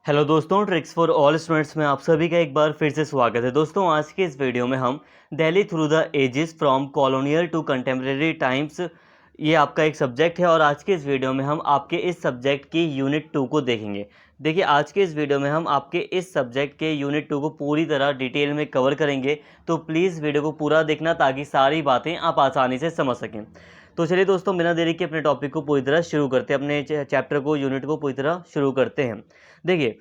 Hello दोस्तों, tricks for all students में आप सभी का एक बार फिर से स्वागत है। दोस्तों, आज के इस वीडियो में हम Delhi through the ages from colonial to contemporary times, ये आपका एक सब्जेक्ट है और आज के इस वीडियो में हम आपके इस सब्जेक्ट की यूनिट 2 को देखेंगे। देखिए, आज के इस वीडियो में हम आपके इस सब्जेक्ट के यूनिट 2 को पूरी तरह डिटेल में कवर करेंगे, तो प्लीज़ वीडियो को पूरा देखना ताकि सारी बातें आप आसानी से समझ सकें। तो चलिए दोस्तों, बिना देरी के अपने टॉपिक को पूरी तरह शुरू करते हैं, अपने चैप्टर को, यूनिट को पूरी तरह शुरू करते हैं। देखिए,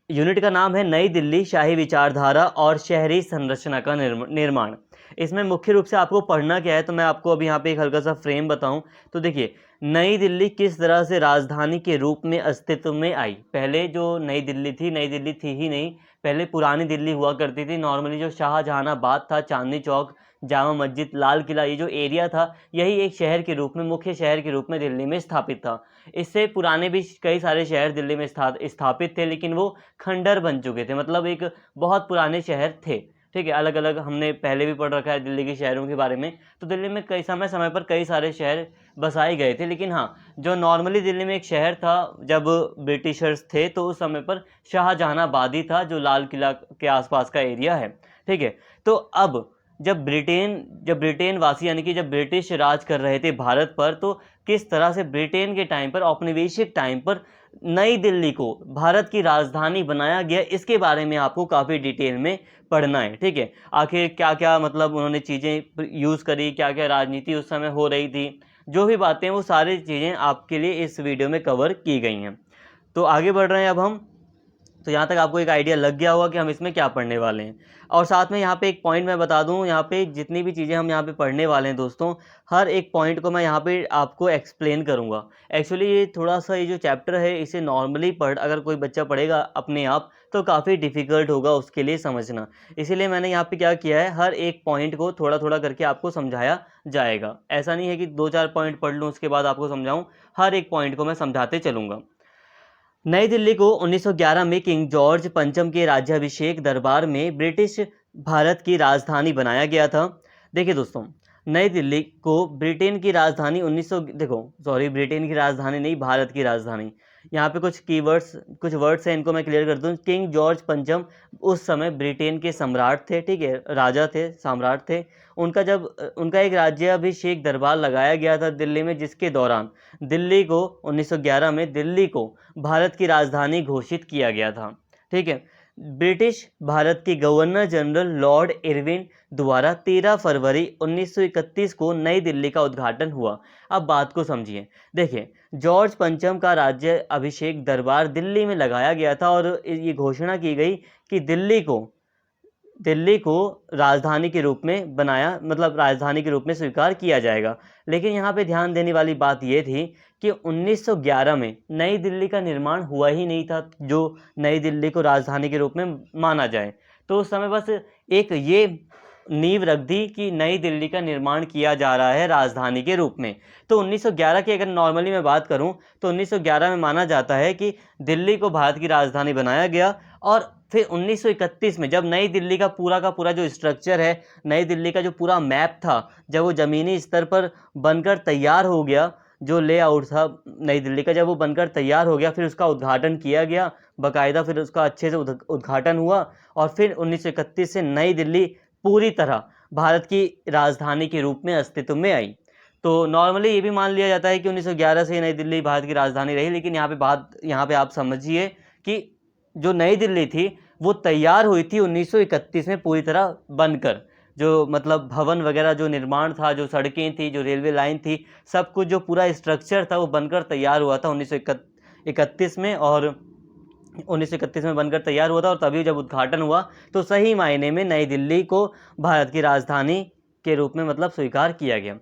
यूनिट का नाम है नई दिल्ली शाही विचारधारा और शहरी संरचना का निर्माण। इसमें मुख्य रूप से आपको पढ़ना क्या है, तो मैं आपको अभी यहाँ पे एक हल्का सा फ्रेम बताऊं तो देखिए, नई दिल्ली किस तरह से राजधानी के रूप में अस्तित्व में आई। पहले जो नई दिल्ली थी, नई दिल्ली थी ही नहीं, पहले पुरानी दिल्ली हुआ करती थी। नॉर्मली जो शाहजहानाबाद था, चांदनी चौक, जामा मस्जिद, लाल किला, ये जो एरिया था, यही एक शहर के रूप में, मुख्य शहर के रूप में दिल्ली में स्थापित था। इससे पुराने भी कई सारे शहर दिल्ली में स्थापित थे, लेकिन वो खंडर बन चुके थे, मतलब एक बहुत पुराने शहर थे। ठीक है, अलग अलग हमने पहले भी पढ़ रखा है दिल्ली के शहरों के बारे में। तो दिल्ली में कई समय समय पर कई सारे शहर बसाए गए थे, लेकिन हाँ, जो नॉर्मली दिल्ली में एक शहर था जब ब्रिटिशर्स थे, तो उस समय पर शाहजहानाबाद ही था, जो लाल किला के आसपास का एरिया है। ठीक है, तो अब जब ब्रिटेन वासी यानी कि जब ब्रिटिश राज कर रहे थे भारत पर, तो किस तरह से ब्रिटेन के टाइम पर, औपनिवेशिक टाइम पर, नई दिल्ली को भारत की राजधानी बनाया गया, इसके बारे में आपको काफ़ी डिटेल में पढ़ना है। ठीक है, आखिर क्या क्या मतलब उन्होंने चीज़ें यूज़ करी, क्या क्या राजनीति उस समय हो रही थी, जो भी बातें, वो सारी चीज़ें आपके लिए इस वीडियो में कवर की गई हैं। तो आगे बढ़ रहे हैं अब हम। तो यहाँ तक आपको एक आइडिया लग गया होगा कि हम इसमें क्या पढ़ने वाले हैं। और साथ में यहाँ पे एक पॉइंट मैं बता दूँ, यहाँ पे जितनी भी चीज़ें हम यहाँ पे पढ़ने वाले हैं दोस्तों, हर एक पॉइंट को मैं यहाँ पे आपको एक्सप्लेन करूँगा। एक्चुअली ये थोड़ा सा, ये जो चैप्टर है, इसे नॉर्मली अगर कोई बच्चा पढ़ेगा अपने आप, तो काफ़ी डिफ़िकल्ट होगा उसके लिए समझना। इसीलिए मैंने यहाँ पे क्या किया है, हर एक पॉइंट को थोड़ा थोड़ा करके आपको समझाया जाएगा। ऐसा नहीं है कि 2-4 पॉइंट पढ़ लूँ उसके बाद आपको समझाऊँ, हर एक पॉइंट को मैं समझाते चलूँगा। नई दिल्ली को 1911 में किंग जॉर्ज पंचम के राज्याभिषेक दरबार में ब्रिटिश भारत की राजधानी बनाया गया था। देखिए दोस्तों, नई दिल्ली को ब्रिटेन की राजधानी 1900 देखो सॉरी, ब्रिटेन की राजधानी नहीं, भारत की राजधानी। यहाँ पे कुछ वर्ड्स हैं, इनको मैं क्लियर कर दूँ। किंग जॉर्ज पंचम उस समय ब्रिटेन के सम्राट थे, ठीक है, राजा थे, सम्राट थे। उनका एक राज्याभिषेक दरबार लगाया गया था दिल्ली में, जिसके दौरान दिल्ली को 1911 में दिल्ली को भारत की राजधानी घोषित किया गया था। ठीक है, ब्रिटिश भारत के गवर्नर जनरल लॉर्ड इरविन द्वारा 13 फरवरी 1931 को नई दिल्ली का उद्घाटन हुआ। अब बात को समझिए। देखिए, जॉर्ज पंचम का राज्य अभिषेक दरबार दिल्ली में लगाया गया था और ये घोषणा की गई कि दिल्ली को राजधानी के रूप में बनाया, मतलब राजधानी के रूप में स्वीकार किया जाएगा। लेकिन यहाँ पे ध्यान देने वाली बात यह थी कि 1911 में नई दिल्ली का निर्माण हुआ ही नहीं था, जो नई दिल्ली को राजधानी के रूप में माना जाए। तो उस समय बस एक ये नींव रख दी कि नई दिल्ली का निर्माण किया जा रहा है राजधानी के रूप में। तो 1911 की अगर नॉर्मली मैं बात करूं, तो 1911 में माना जाता है कि दिल्ली को भारत की राजधानी बनाया गया। और फिर 1931 में जब नई दिल्ली का पूरा जो स्ट्रक्चर है, नई दिल्ली का जो पूरा मैप था, जब वो ज़मीनी स्तर पर बनकर तैयार हो गया, जो लेआउट था नई दिल्ली का, जब वो बनकर तैयार हो गया, फिर उसका उद्घाटन किया गया बाकायदा, फिर उसका अच्छे से उद्घाटन हुआ। और फिर 1931 से नई दिल्ली पूरी तरह भारत की राजधानी के रूप में अस्तित्व में आई। तो नॉर्मली ये भी मान लिया जाता है कि 1911 से नई दिल्ली भारत की राजधानी रही, लेकिन यहाँ पे आप समझिए कि जो नई दिल्ली थी वो तैयार हुई थी 1931 में पूरी तरह बनकर। जो मतलब भवन वगैरह जो निर्माण था, जो सड़कें थी, जो रेलवे लाइन थी, सब कुछ जो पूरा स्ट्रक्चर था वो बनकर तैयार हुआ था 1931 में। और 1931 में बनकर तैयार हुआ था, और तभी जब उद्घाटन हुआ तो सही मायने में नई दिल्ली को भारत की राजधानी के रूप में मतलब स्वीकार किया गया।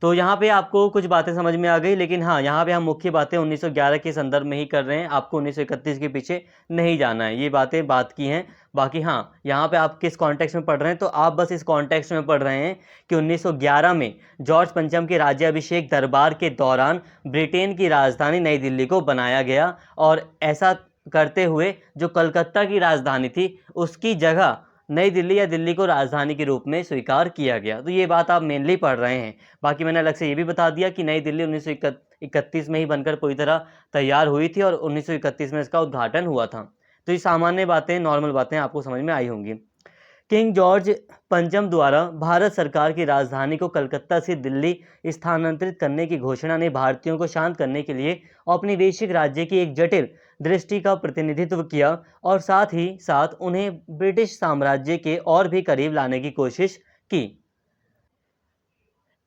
तो यहाँ पे आपको कुछ बातें समझ में आ गई, लेकिन हाँ, यहाँ पे हम मुख्य बातें 1911 के संदर्भ में ही कर रहे हैं, आपको 1931 के पीछे नहीं जाना है। ये बातें बात की हैं। बाकी हाँ, यहाँ पे आप किस कॉन्टेक्स्ट में पढ़ रहे हैं, तो आप बस इस कॉन्टेक्स्ट में पढ़ रहे हैं कि 1911 में जॉर्ज पंचम के राज्याभिषेक दरबार के दौरान ब्रिटेन की राजधानी नई दिल्ली को बनाया गया, और ऐसा करते हुए जो कलकत्ता की राजधानी थी उसकी जगह नई दिल्ली या दिल्ली को राजधानी के रूप में स्वीकार किया गया। तो ये बात आप मेनली पढ़ रहे हैं। बाकी मैंने अलग से ये भी बता दिया कि नई दिल्ली 1931 में ही बनकर पूरी तरह तैयार हुई थी और 1931 में इसका उद्घाटन हुआ था। तो ये सामान्य बातें, नॉर्मल बातें आपको समझ में आई होंगी। किंग जॉर्ज पंचम द्वारा भारत सरकार की राजधानी को कलकत्ता से दिल्ली स्थानांतरित करने की घोषणा ने भारतीयों को शांत करने के लिए औपनिवेशिक राज्य की एक जटिल दृष्टि का प्रतिनिधित्व किया और साथ ही साथ उन्हें ब्रिटिश साम्राज्य के और भी करीब लाने की कोशिश की।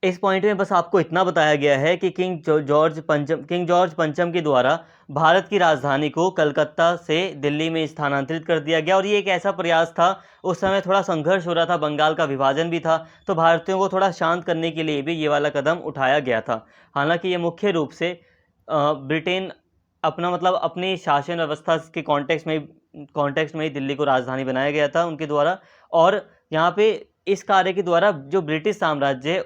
इस पॉइंट में बस आपको इतना बताया गया है कि किंग जॉर्ज पंचम के द्वारा भारत की राजधानी को कलकत्ता से दिल्ली में स्थानांतरित कर दिया गया और ये एक ऐसा प्रयास था, उस समय थोड़ा संघर्ष हो रहा था, बंगाल का विभाजन भी था, तो भारतीयों को थोड़ा शांत करने के लिए भी ये वाला कदम उठाया गया था। हालांकि ये मुख्य रूप से ब्रिटेन अपना मतलब अपनी शासन व्यवस्था के कॉन्टेक्स्ट में ही दिल्ली को राजधानी बनाया गया था उनके द्वारा। और यहाँ पे इस कार्य के द्वारा जो ब्रिटिश साम्राज्य है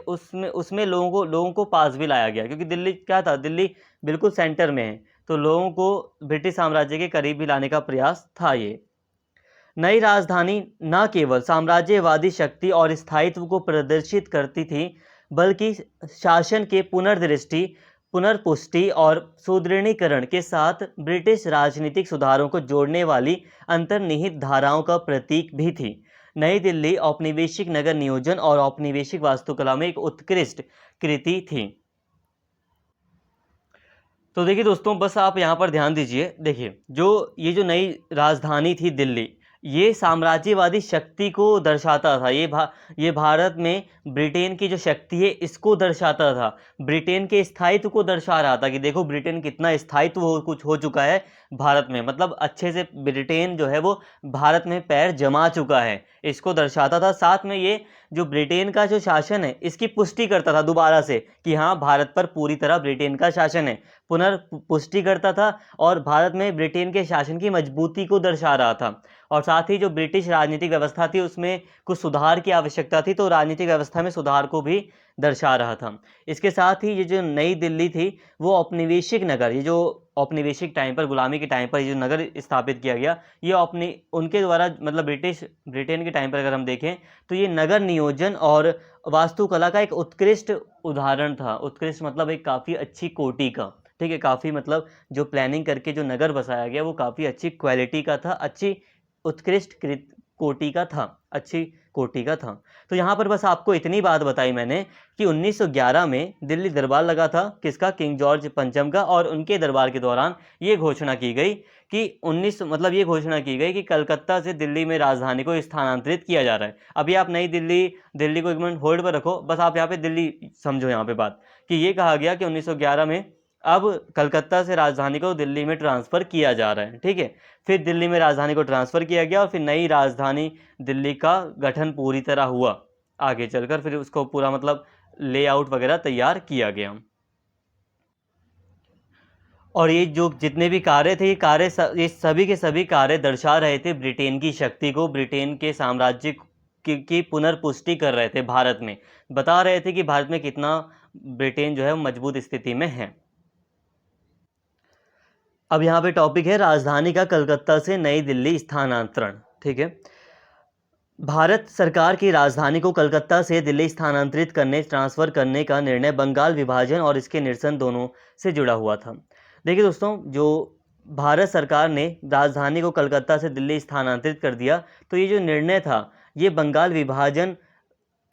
उसमें लोगों को पास भी लाया गया, क्योंकि दिल्ली क्या था, दिल्ली बिल्कुल सेंटर में है, तो लोगों को ब्रिटिश साम्राज्य के करीब भी लाने का प्रयास था ये। नई राजधानी न केवल साम्राज्यवादी शक्ति और स्थायित्व को प्रदर्शित करती थी, बल्कि शासन के पुनर्पुष्टि और सुदृढ़ीकरण के साथ ब्रिटिश राजनीतिक सुधारों को जोड़ने वाली अंतर्निहित धाराओं का प्रतीक भी थी। नई दिल्ली औपनिवेशिक नगर नियोजन और औपनिवेशिक वास्तुकला में एक उत्कृष्ट कृति थी। तो देखिए दोस्तों, बस आप यहाँ पर ध्यान दीजिए। देखिए, ये जो नई राजधानी थी दिल्ली, ये साम्राज्यवादी शक्ति को दर्शाता था। ये भारत में ब्रिटेन की जो शक्ति है इसको दर्शाता था, ब्रिटेन के स्थायित्व को दर्शा रहा था कि देखो ब्रिटेन कितना स्थायित्व हो चुका है भारत में, मतलब अच्छे से ब्रिटेन जो है वो भारत में पैर जमा चुका है, इसको दर्शाता था। साथ में ये जो ब्रिटेन का जो शासन है इसकी पुष्टि करता था दोबारा से कि हाँ, भारत पर पूरी तरह ब्रिटेन का शासन है, पुनर्पुष्टि करता था और भारत में ब्रिटेन के शासन की मजबूती को दर्शा रहा था। और साथ ही जो ब्रिटिश राजनीतिक व्यवस्था थी उसमें कुछ सुधार की आवश्यकता थी, तो राजनीतिक व्यवस्था में सुधार को भी दर्शा रहा था। इसके साथ ही ये जो नई दिल्ली थी वो औपनिवेशिक नगर, ये जो औपनिवेशिक टाइम पर, गुलामी के टाइम पर ये जो नगर स्थापित किया गया, ये उनके द्वारा मतलब ब्रिटेन के टाइम पर अगर हम देखें तो ये नगर नियोजन और वास्तुकला का एक उत्कृष्ट उदाहरण था। उत्कृष्ट मतलब एक काफ़ी अच्छी कोटि का, ठीक है, काफ़ी मतलब जो प्लानिंग करके जो नगर बसाया गया वो काफ़ी अच्छी क्वालिटी का था, अच्छी उत्कृष्ट कोटि का था, अच्छी कोटि का था। तो यहाँ पर बस आपको इतनी बात बताई मैंने कि 1911 में दिल्ली दरबार लगा था, किसका, किंग जॉर्ज पंचम का, और उनके दरबार के दौरान ये घोषणा की गई कि ये घोषणा की गई कि कलकत्ता से दिल्ली में राजधानी को स्थानांतरित किया जा रहा है। अभी आप नई दिल्ली को एक मिनट होल्ड पर रखो, बस आप यहाँ पे दिल्ली समझो यहाँ पे बात कि ये कहा गया कि 1911 में अब कलकत्ता से राजधानी को दिल्ली में ट्रांसफ़र किया जा रहा है, ठीक है। फिर दिल्ली में राजधानी को ट्रांसफ़र किया गया और फिर नई राजधानी दिल्ली का गठन पूरी तरह हुआ आगे चलकर, फिर उसको पूरा मतलब लेआउट वगैरह तैयार किया गया। और ये जो जितने भी कार्य थे ये सभी के सभी कार्य दर्शा रहे थे ब्रिटेन की शक्ति को, ब्रिटेन के साम्राज्य की पुनर्पुष्टि कर रहे थे, भारत में बता रहे थे कि भारत में कितना ब्रिटेन जो है मजबूत स्थिति में है। अब यहाँ पे टॉपिक है राजधानी का कलकत्ता से नई दिल्ली स्थानांतरण, ठीक है। भारत सरकार की राजधानी को कलकत्ता से दिल्ली स्थानांतरित ट्रांसफ़र करने का निर्णय बंगाल विभाजन और इसके निरसन दोनों से जुड़ा हुआ था। देखिए दोस्तों, जो भारत सरकार ने राजधानी को कलकत्ता से दिल्ली स्थानांतरित कर दिया, तो ये जो निर्णय था ये बंगाल विभाजन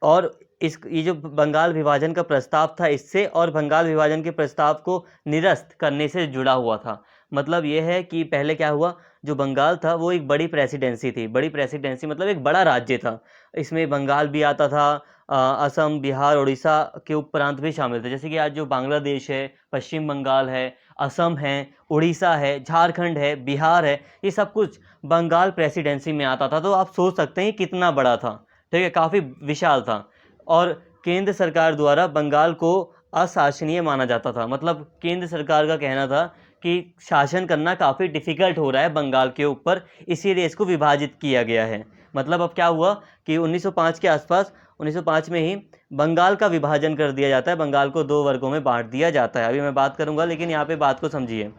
और ये जो बंगाल विभाजन का प्रस्ताव था इससे, और बंगाल विभाजन के प्रस्ताव को निरस्त करने से जुड़ा हुआ था। मतलब ये है कि पहले क्या हुआ, जो बंगाल था वो एक बड़ी प्रेसिडेंसी थी, बड़ी प्रेसिडेंसी मतलब एक बड़ा राज्य था, इसमें बंगाल भी आता था, असम, बिहार, उड़ीसा के उपप्रांत भी शामिल थे। जैसे कि आज जो बांग्लादेश है, पश्चिम बंगाल है, असम है, उड़ीसा है, झारखंड है, बिहार है, ये सब कुछ बंगाल प्रेसिडेंसी में आता था। तो आप सोच सकते हैं कितना बड़ा था, ठीक है, काफ़ी विशाल था। और केंद्र सरकार द्वारा बंगाल को अशासनीय माना जाता था, मतलब केंद्र सरकार का कहना था कि शासन करना काफ़ी डिफ़िकल्ट हो रहा है बंगाल के ऊपर, इसीलिए इसको विभाजित किया गया है। मतलब अब क्या हुआ कि 1905 के आसपास, 1905 में ही बंगाल का विभाजन कर दिया जाता है, बंगाल को 2 वर्गों में बांट दिया जाता है। अभी मैं बात करूंगा, लेकिन यहाँ पे बात को समझिए।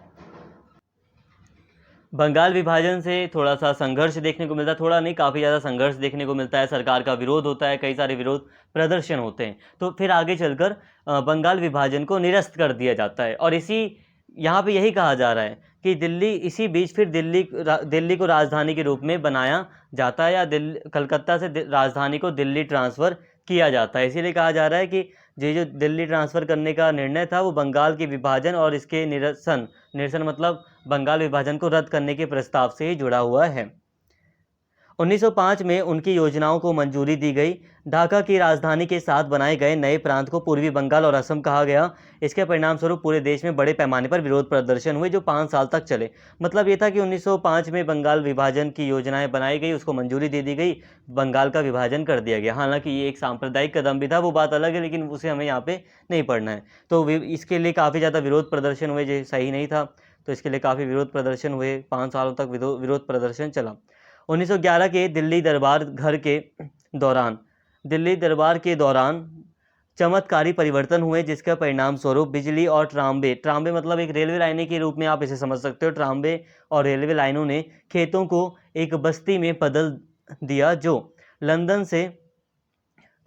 बंगाल विभाजन से थोड़ा सा संघर्ष देखने को मिलता है, थोड़ा नहीं काफ़ी ज़्यादा संघर्ष देखने को मिलता है, सरकार का विरोध होता है, कई सारे विरोध प्रदर्शन होते हैं। तो फिर आगे चलकर बंगाल विभाजन को निरस्त कर दिया जाता है, और इसी यहाँ पे यही कहा जा रहा है कि दिल्ली, इसी बीच फिर दिल्ली को राजधानी के रूप में बनाया जाता है, या कलकत्ता से राजधानी को दिल्ली ट्रांसफ़र किया जाता है। इसीलिए कहा जा रहा है कि ये जो दिल्ली ट्रांसफ़र करने का निर्णय था वो बंगाल के विभाजन और इसके निरसन मतलब बंगाल विभाजन को रद्द करने के प्रस्ताव से ही जुड़ा हुआ है। 1905 में उनकी योजनाओं को मंजूरी दी गई। ढाका की राजधानी के साथ बनाए गए नए प्रांत को पूर्वी बंगाल और असम कहा गया। इसके परिणाम स्वरूप पूरे देश में बड़े पैमाने पर विरोध प्रदर्शन हुए जो 5 साल तक चले। मतलब ये था कि 1905 में बंगाल विभाजन की योजनाएं बनाई गई, उसको मंजूरी दे दी गई, बंगाल का विभाजन कर दिया गया। हालांकि ये एक सांप्रदायिक कदम भी था, वो बात अलग है, लेकिन उसे हमें यहाँ पे नहीं पढ़ना है। तो इसके लिए काफ़ी ज़्यादा विरोध प्रदर्शन हुए जो सही नहीं था, तो इसके लिए काफ़ी विरोध प्रदर्शन हुए, 5 सालों तक विरोध प्रदर्शन चला। 1911 के दिल्ली दरबार के दौरान चमत्कारी परिवर्तन हुए, जिसका परिणाम स्वरूप बिजली और ट्राम्बे मतलब एक रेलवे लाइनें के रूप में आप इसे समझ सकते हो। ट्राम्बे और रेलवे लाइनों ने खेतों को एक बस्ती में बदल दिया जो लंदन से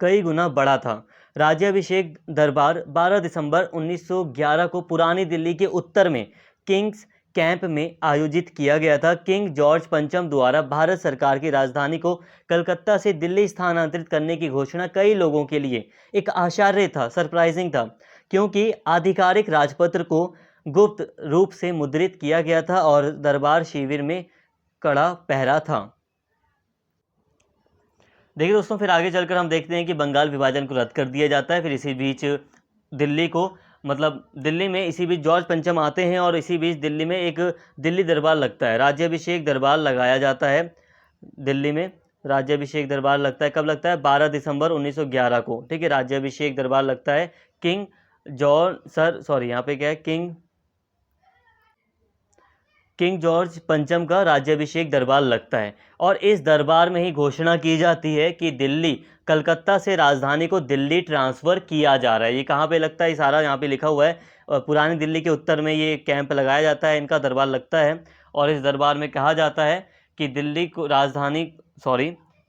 कई गुना बड़ा था। राज्याभिषेक दरबार 12 दिसंबर 1911 को पुरानी दिल्ली के उत्तर में किंग्स कैंप में आयोजित किया गया था। किंग जॉर्ज पंचम द्वारा भारत सरकार की राजधानी को कलकत्ता से दिल्ली स्थानांतरित करने की घोषणा कई लोगों के लिए एक आश्चर्य था, सरप्राइजिंग था, क्योंकि आधिकारिक राजपत्र को गुप्त रूप से मुद्रित किया गया था और दरबार शिविर में कड़ा पहरा था। देखिए दोस्तों, फिर आगे चलकर हम देखते हैं कि बंगाल विभाजन को रद्द कर दिया जाता है। फिर इसी बीच दिल्ली में इसी बीच जॉर्ज पंचम आते हैं और इसी बीच दिल्ली में एक दिल्ली दरबार लगता है, राज्याभिषेक दरबार लगाया जाता है। दिल्ली में राज्याभिषेक दरबार लगता है, कब लगता है? 12 दिसंबर 1911 को, ठीक है। राज्याभिषेक दरबार लगता है, यहाँ पे क्या है, किंग जॉर्ज पंचम का राज्याभिषेक दरबार लगता है और इस दरबार में ही घोषणा की जाती है कि कलकत्ता से राजधानी को दिल्ली ट्रांसफ़र किया जा रहा है। ये कहाँ पे लगता है? सारा यहाँ पे लिखा हुआ है। पुरानी दिल्ली के उत्तर में ये कैंप लगाया जाता है, इनका दरबार लगता है और इस दरबार में कहा जाता है कि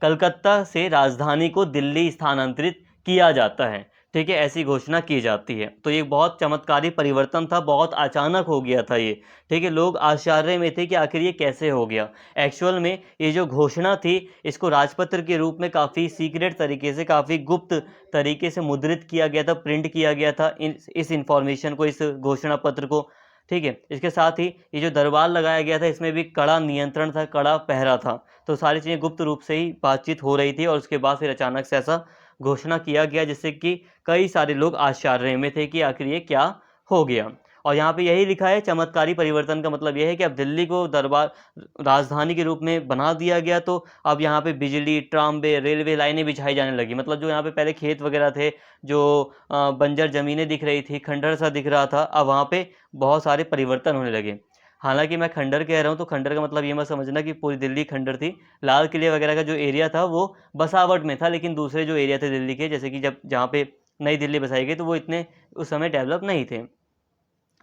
कलकत्ता से राजधानी को दिल्ली स्थानांतरित किया जाता है, ठीक है। ऐसी घोषणा की जाती है। तो ये बहुत चमत्कारी परिवर्तन था, बहुत अचानक हो गया था ये, ठीक है। लोग आश्चर्य में थे कि आखिर ये कैसे हो गया। एक्चुअल में ये जो घोषणा थी, इसको राजपत्र के रूप में काफ़ी सीक्रेट तरीके से, काफ़ी गुप्त तरीके से मुद्रित किया गया था, प्रिंट किया गया था इस इंफॉर्मेशन को, इस घोषणा पत्र को, ठीक है। इसके साथ ही ये जो दरबार लगाया गया था, इसमें भी कड़ा नियंत्रण था, कड़ा पहरा था। तो सारी चीज़ें गुप्त रूप से ही बातचीत हो रही थी और उसके बाद फिर अचानक से ऐसा घोषणा किया गया, जिससे कि कई सारे लोग आश्चर्य में थे कि आखिर ये क्या हो गया। और यहाँ पे यही लिखा है, चमत्कारी परिवर्तन का मतलब यह है कि अब दिल्ली को राजधानी के रूप में बना दिया गया, तो अब यहाँ पे बिजली, ट्राम्बे, रेलवे लाइनें बिछाई जाने लगी। मतलब जो यहाँ पे पहले खेत वगैरह थे, जो बंजर ज़मीनें दिख रही थी, खंडर सा दिख रहा था, अब वहाँ पे बहुत सारे परिवर्तन होने लगे। हालांकि मैं खंडर कह रहा हूँ, तो खंडर का मतलब ये मत समझना कि पूरी दिल्ली खंडर थी। लाल किले वगैरह का जो एरिया था वो बसावट में था, लेकिन दूसरे जो एरिया थे दिल्ली के, जैसे कि जहाँ पे नई दिल्ली बसाई गई, तो वो इतने उस समय डेवलप नहीं थे।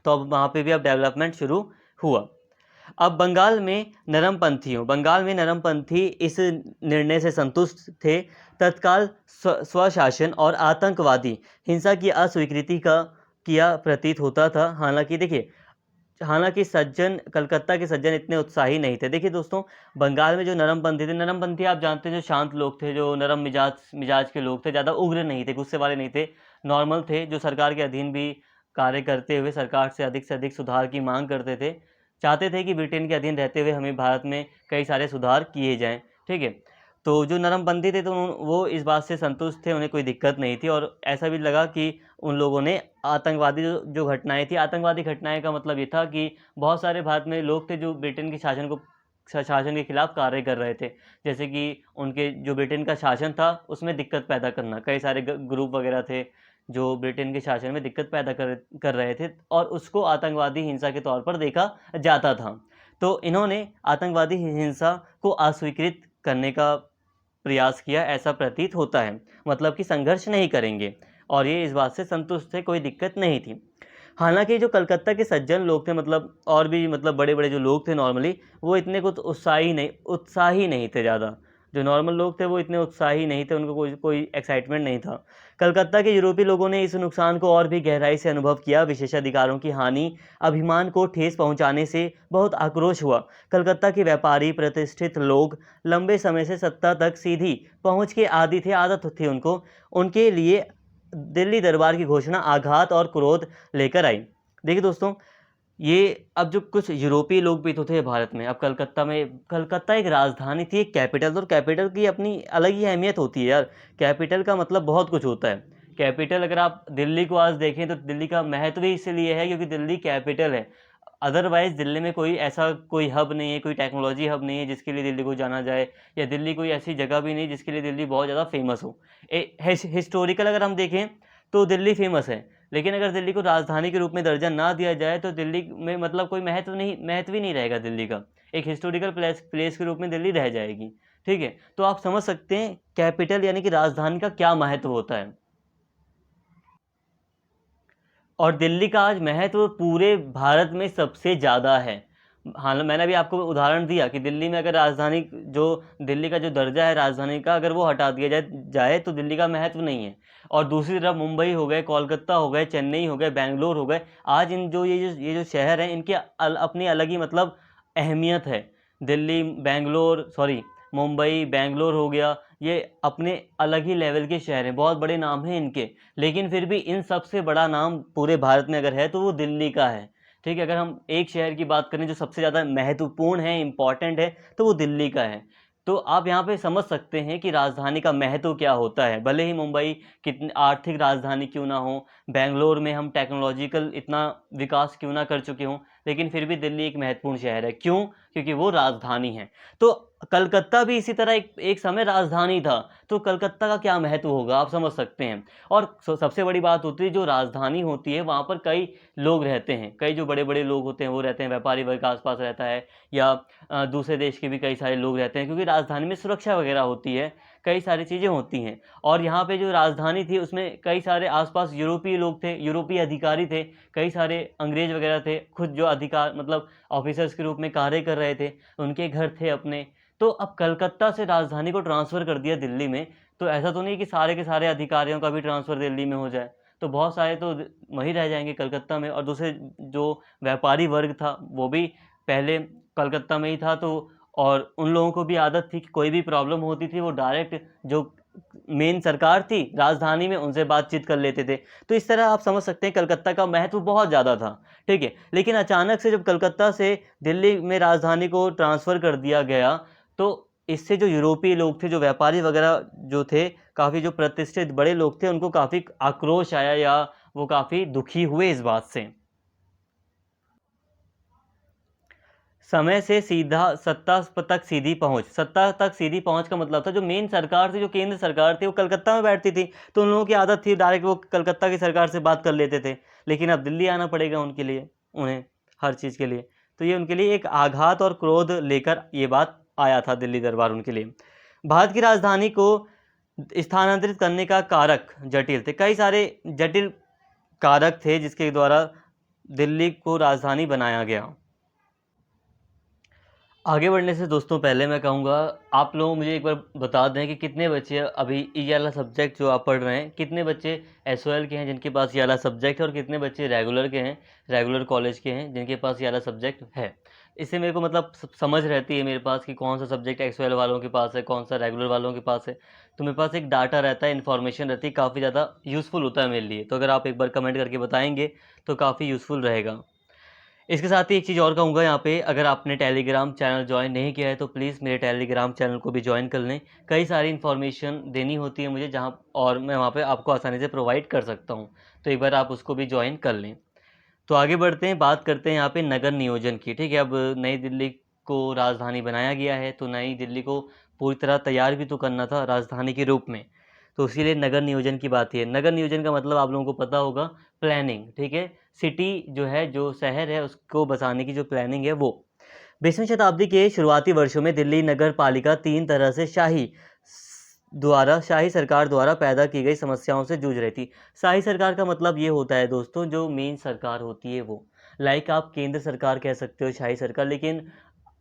तो अब वहाँ पे भी अब डेवलपमेंट शुरू हुआ। अब बंगाल में नरमपंथी इस निर्णय से संतुष्ट थे। तत्काल स्वशासन और आतंकवादी हिंसा की अस्वीकृति का किया प्रतीत होता था। हालांकि कलकत्ता के सज्जन इतने उत्साही नहीं थे। देखिए दोस्तों, बंगाल में जो नरमपंथी आप जानते हैं, जो शांत लोग थे, जो नरम मिजाज के लोग थे, ज़्यादा उग्र नहीं थे, गुस्से वाले नहीं थे, नॉर्मल थे, जो सरकार के अधीन भी कार्य करते हुए सरकार से अधिक सुधार की मांग करते थे, चाहते थे कि ब्रिटेन के अधीन रहते हुए हमें भारत में कई सारे सुधार किए जाएं, ठीक है। तो जो नरमपंथी थे, तो वो इस बात से संतुष्ट थे, उन्हें कोई दिक्कत नहीं थी और ऐसा भी लगा कि उन लोगों ने आतंकवादी जो घटनाएं थी, आतंकवादी घटनाएं का मतलब ये था कि बहुत सारे भारत में लोग थे जो ब्रिटेन के शासन के खिलाफ कार्य कर रहे थे, जैसे कि उनके जो ब्रिटेन का शासन था उसमें दिक्कत पैदा करना। कई सारे ग्रुप वगैरह थे जो ब्रिटेन के शासन में दिक्कत पैदा कर रहे थे और उसको आतंकवादी हिंसा के तौर पर देखा जाता था। तो इन्होंने आतंकवादी हिंसा को अस्वीकृत करने का प्रयास किया, ऐसा प्रतीत होता है। मतलब कि संघर्ष नहीं करेंगे, और ये इस बात से संतुष्ट थे, कोई दिक्कत नहीं थी। हालांकि जो कलकत्ता के सज्जन लोग थे, मतलब और भी बड़े बड़े जो लोग थे नॉर्मली, वो इतने कुछ उत्साही नहीं थे ज़्यादा, जो नॉर्मल लोग थे वो इतने उत्साही नहीं थे, उनको कोई एक्साइटमेंट नहीं था। कलकत्ता के यूरोपीय लोगों ने इस नुकसान को और भी गहराई से अनुभव किया। विशेषाधिकारों की हानि, अभिमान को ठेस पहुंचाने से बहुत आक्रोश हुआ। कलकत्ता के व्यापारी, प्रतिष्ठित लोग लंबे समय से सत्ता तक सीधी पहुंच के आदी थे, आदत थी उनको। उनके लिए दिल्ली दरबार की घोषणा आघात और क्रोध लेकर आई। देखिए दोस्तों, ये अब जो कुछ यूरोपीय लोग भी तो थे भारत में, अब कलकत्ता एक राजधानी थी, एक कैपिटल, और कैपिटल की अपनी अलग ही अहमियत होती है यार। कैपिटल का मतलब बहुत कुछ होता है। कैपिटल, अगर आप दिल्ली को आज देखें तो दिल्ली का महत्व ही इसलिए है क्योंकि दिल्ली कैपिटल है। अदरवाइज दिल्ली में कोई ऐसा कोई हब नहीं है, कोई टेक्नोलॉजी हब नहीं है जिसके लिए दिल्ली को जाना जाए, या दिल्ली कोई ऐसी जगह भी नहीं जिसके लिए दिल्ली बहुत ज़्यादा फेमस हो। हिस्टोरिकल अगर हम देखें तो दिल्ली फेमस है, लेकिन अगर दिल्ली को राजधानी के रूप में दर्जा ना दिया जाए तो दिल्ली में मतलब कोई महत्व ही नहीं रहेगा दिल्ली का। एक हिस्टोरिकल प्लेस के रूप में दिल्ली रह जाएगी। ठीक है, तो आप समझ सकते हैं कैपिटल यानी कि राजधानी का क्या महत्व होता है। और दिल्ली का आज महत्व पूरे भारत में सबसे ज़्यादा है। हाँ, मैंने अभी आपको उदाहरण दिया कि दिल्ली में अगर राजधानी, जो दिल्ली का जो दर्जा है राजधानी का, अगर वो हटा दिया जाए तो दिल्ली का महत्व नहीं है। और दूसरी तरफ मुंबई हो गए, कोलकाता हो गए, चेन्नई हो गए, बेंगलोर हो गए, आज इन जो ये जो शहर हैं इनकी अपनी अलग ही मतलब अहमियत है। दिल्ली, बेंगलोर, सॉरी, मुंबई, बेंगलोर हो गया, ये अपने अलग ही लेवल के शहर हैं, बहुत बड़े नाम हैं इनके। लेकिन फिर भी इन सबसे बड़ा नाम पूरे भारत में अगर है तो वो दिल्ली का है। ठीक है, अगर हम एक शहर की बात करें जो सबसे ज़्यादा महत्वपूर्ण है, इम्पॉर्टेंट है, तो वो दिल्ली का है। तो आप यहाँ पे समझ सकते हैं कि राजधानी का महत्व क्या होता है। भले ही मुंबई कितनी आर्थिक राजधानी क्यों ना हो, बेंगलोर में हम टेक्नोलॉजिकल इतना विकास क्यों ना कर चुके हों, लेकिन फिर भी दिल्ली एक महत्वपूर्ण शहर है। क्यों? क्योंकि वो राजधानी है। तो कलकत्ता भी इसी तरह एक समय राजधानी था, तो कलकत्ता का क्या महत्व होगा आप समझ सकते हैं। और सबसे बड़ी बात होती है, जो राजधानी होती है वहाँ पर कई लोग रहते हैं, कई जो बड़े बड़े लोग होते हैं वो रहते हैं, व्यापारी वर्ग आसपास रहता है, या दूसरे देश के भी कई सारे लोग रहते हैं, क्योंकि राजधानी में सुरक्षा वगैरह होती है, कई सारी चीज़ें होती हैं। और यहाँ पे जो राजधानी थी उसमें कई सारे आसपास यूरोपीय लोग थे, यूरोपीय अधिकारी थे, कई सारे अंग्रेज वगैरह थे, खुद जो अधिकार मतलब ऑफिसर्स के रूप में कार्य कर रहे थे, उनके घर थे अपने। तो अब कलकत्ता से राजधानी को ट्रांसफ़र कर दिया दिल्ली में, तो ऐसा तो नहीं कि सारे के सारे अधिकारियों का भी ट्रांसफ़र दिल्ली में हो जाए, तो बहुत सारे तो वहीं रह जाएंगे कलकत्ता में। और दूसरे जो व्यापारी वर्ग था वो भी पहले कलकत्ता में ही था, तो और उन लोगों को भी आदत थी कि कोई भी प्रॉब्लम होती थी वो डायरेक्ट जो मेन सरकार थी राजधानी में उनसे बातचीत कर लेते थे। तो इस तरह आप समझ सकते हैं कलकत्ता का महत्व बहुत ज़्यादा था। ठीक है, लेकिन अचानक से जब कलकत्ता से दिल्ली में राजधानी को ट्रांसफ़र कर दिया गया, तो इससे जो यूरोपीय लोग थे, जो व्यापारी वगैरह जो थे, काफ़ी जो प्रतिष्ठित बड़े लोग थे, उनको काफ़ी आक्रोश आया, या वो काफ़ी दुखी हुए इस बात से। समय से सीधा सत्ता तक सीधी पहुंच, सत्ता तक सीधी पहुंच का मतलब था जो मेन सरकार थी, जो केंद्र सरकार थी, वो कलकत्ता में बैठती थी, तो उन लोगों की आदत थी डायरेक्ट वो कलकत्ता की सरकार से बात कर लेते थे। लेकिन अब दिल्ली आना पड़ेगा उनके लिए, उन्हें हर चीज़ के लिए। तो ये उनके लिए एक आघात और क्रोध लेकर ये बात आया था दिल्ली दरबार उनके लिए। भारत की राजधानी को स्थानांतरित करने का कारक जटिल थे, कई सारे जटिल कारक थे जिसके द्वारा दिल्ली को राजधानी बनाया गया। आगे बढ़ने से दोस्तों पहले मैं कहूँगा, आप लोग मुझे एक बार बता दें कि कितने बच्चे अभी ये वाला सब्जेक्ट जो आप पढ़ रहे हैं, कितने बच्चे एसओएल के हैं जिनके पास ये वाला सब्जेक्ट है, और कितने बच्चे रेगुलर के हैं, रेगुलर कॉलेज के हैं जिनके पास ये वाला सब्जेक्ट है। इससे मेरे को मतलब समझ रहती है मेरे पास कि कौन सा सब्जेक्ट एसओएल वालों के पास है, कौन सा रेगुलर वालों के पास है। तो मेरे पास एक डाटा रहता है, इन्फॉर्मेशन रहती है, काफ़ी ज़्यादा यूज़फुल होता है मेरे लिए। तो अगर आप एक बार कमेंट करके बताएंगे तो काफ़ी यूज़फुल रहेगा। इसके साथ ही एक चीज़ और कहूँगा यहाँ पे, अगर आपने टेलीग्राम चैनल ज्वाइन नहीं किया है तो प्लीज़ मेरे टेलीग्राम चैनल को भी ज्वाइन कर लें। कई सारी इन्फॉर्मेशन देनी होती है मुझे जहाँ, और मैं वहाँ पे आपको आसानी से प्रोवाइड कर सकता हूँ, तो एक बार आप उसको भी ज्वाइन कर लें। तो आगे बढ़ते हैं, बात करते हैं यहाँ पे नगर नियोजन की। ठीक है, अब नई दिल्ली को राजधानी बनाया गया है, तो नई दिल्ली को पूरी तरह तैयार भी तो करना था राजधानी के रूप में, तो उसी लिए नगर नियोजन की बात है। नगर नियोजन का मतलब आप लोगों को पता होगा, प्लानिंग। ठीक है, सिटी जो है, जो शहर है, उसको बसाने की जो प्लानिंग है वो। 20वीं शताब्दी के शुरुआती वर्षों में दिल्ली नगर पालिका तीन तरह से शाही सरकार द्वारा पैदा की गई समस्याओं से जूझ रही थी। शाही सरकार का मतलब ये होता है दोस्तों, जो मेन सरकार होती है वो, लाइक आप केंद्र सरकार कह सकते हो शाही सरकार, लेकिन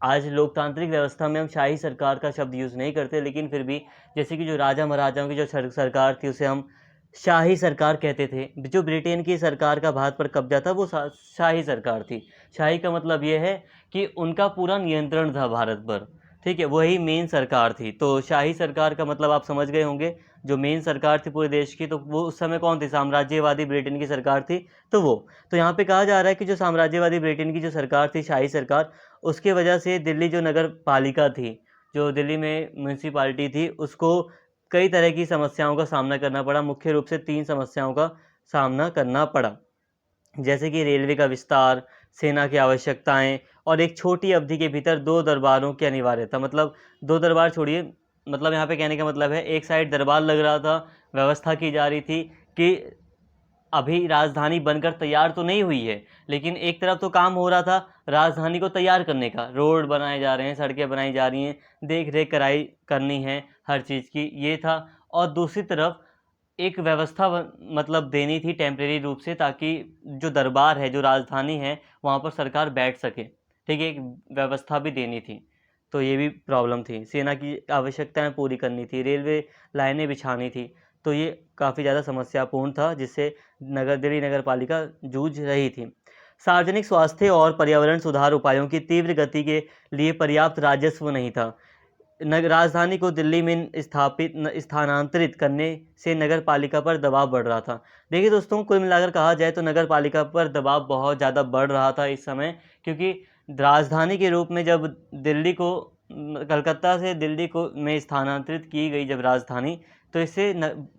आज लोकतांत्रिक व्यवस्था में हम शाही सरकार का शब्द यूज़ नहीं करते, लेकिन फिर भी जैसे कि जो राजा महाराजाओं की जो सरकार थी उसे हम शाही सरकार कहते थे। जो ब्रिटेन की सरकार का भारत पर कब्जा था वो शाही सरकार थी। शाही का मतलब ये है कि उनका पूरा नियंत्रण था भारत पर, ठीक है, वही मेन सरकार थी। तो शाही सरकार का मतलब आप समझ गए होंगे, जो मेन सरकार थी पूरे देश की, तो वो उस समय कौन थी? साम्राज्यवादी ब्रिटेन की सरकार थी, तो वो। तो यहाँ पे कहा जा रहा है कि जो साम्राज्यवादी ब्रिटेन की जो सरकार थी, शाही सरकार, उसके वजह से दिल्ली जो नगर पालिका थी, जो दिल्ली में म्यूनसिपालिटी थी, उसको कई तरह की समस्याओं का सामना करना पड़ा। मुख्य रूप से 3 समस्याओं का सामना करना पड़ा, जैसे कि रेलवे का विस्तार, सेना की आवश्यकताएं और एक छोटी अवधि के भीतर 2 दरबारों की अनिवार्यता। मतलब 2 दरबार छोड़िए, मतलब यहाँ पे कहने का मतलब है, एक साइड दरबार लग रहा था, व्यवस्था की जा रही थी कि अभी राजधानी बनकर तैयार तो नहीं हुई है, लेकिन एक तरफ तो काम हो रहा था राजधानी को तैयार करने का, रोड बनाए जा रहे हैं, सड़कें बनाई जा रही हैं, देख रेख कराई करनी है हर चीज़ की, ये था। और दूसरी तरफ एक व्यवस्था मतलब देनी थी टेम्परेरी रूप से, ताकि जो दरबार है, जो राजधानी है, वहाँ पर सरकार बैठ सके, ठीक है, एक व्यवस्था भी देनी थी। तो ये भी प्रॉब्लम थी। सेना की आवश्यकताएं पूरी करनी थी, रेलवे लाइनें बिछानी थी। तो ये काफ़ी ज़्यादा समस्यापूर्ण था, जिससे दिल्ली नगर पालिका जूझ रही थी। सार्वजनिक स्वास्थ्य और पर्यावरण सुधार उपायों की तीव्र गति के लिए पर्याप्त राजस्व नहीं था। राजधानी को दिल्ली में स्थानांतरित करने से नगर पालिका पर दबाव बढ़ रहा था। देखिए दोस्तों, कुल मिलाकर कहा जाए तो नगर पालिका पर दबाव बहुत ज़्यादा बढ़ रहा था इस समय, क्योंकि राजधानी के रूप में जब दिल्ली को कलकत्ता से दिल्ली को में स्थानांतरित की गई जब राजधानी, तो इससे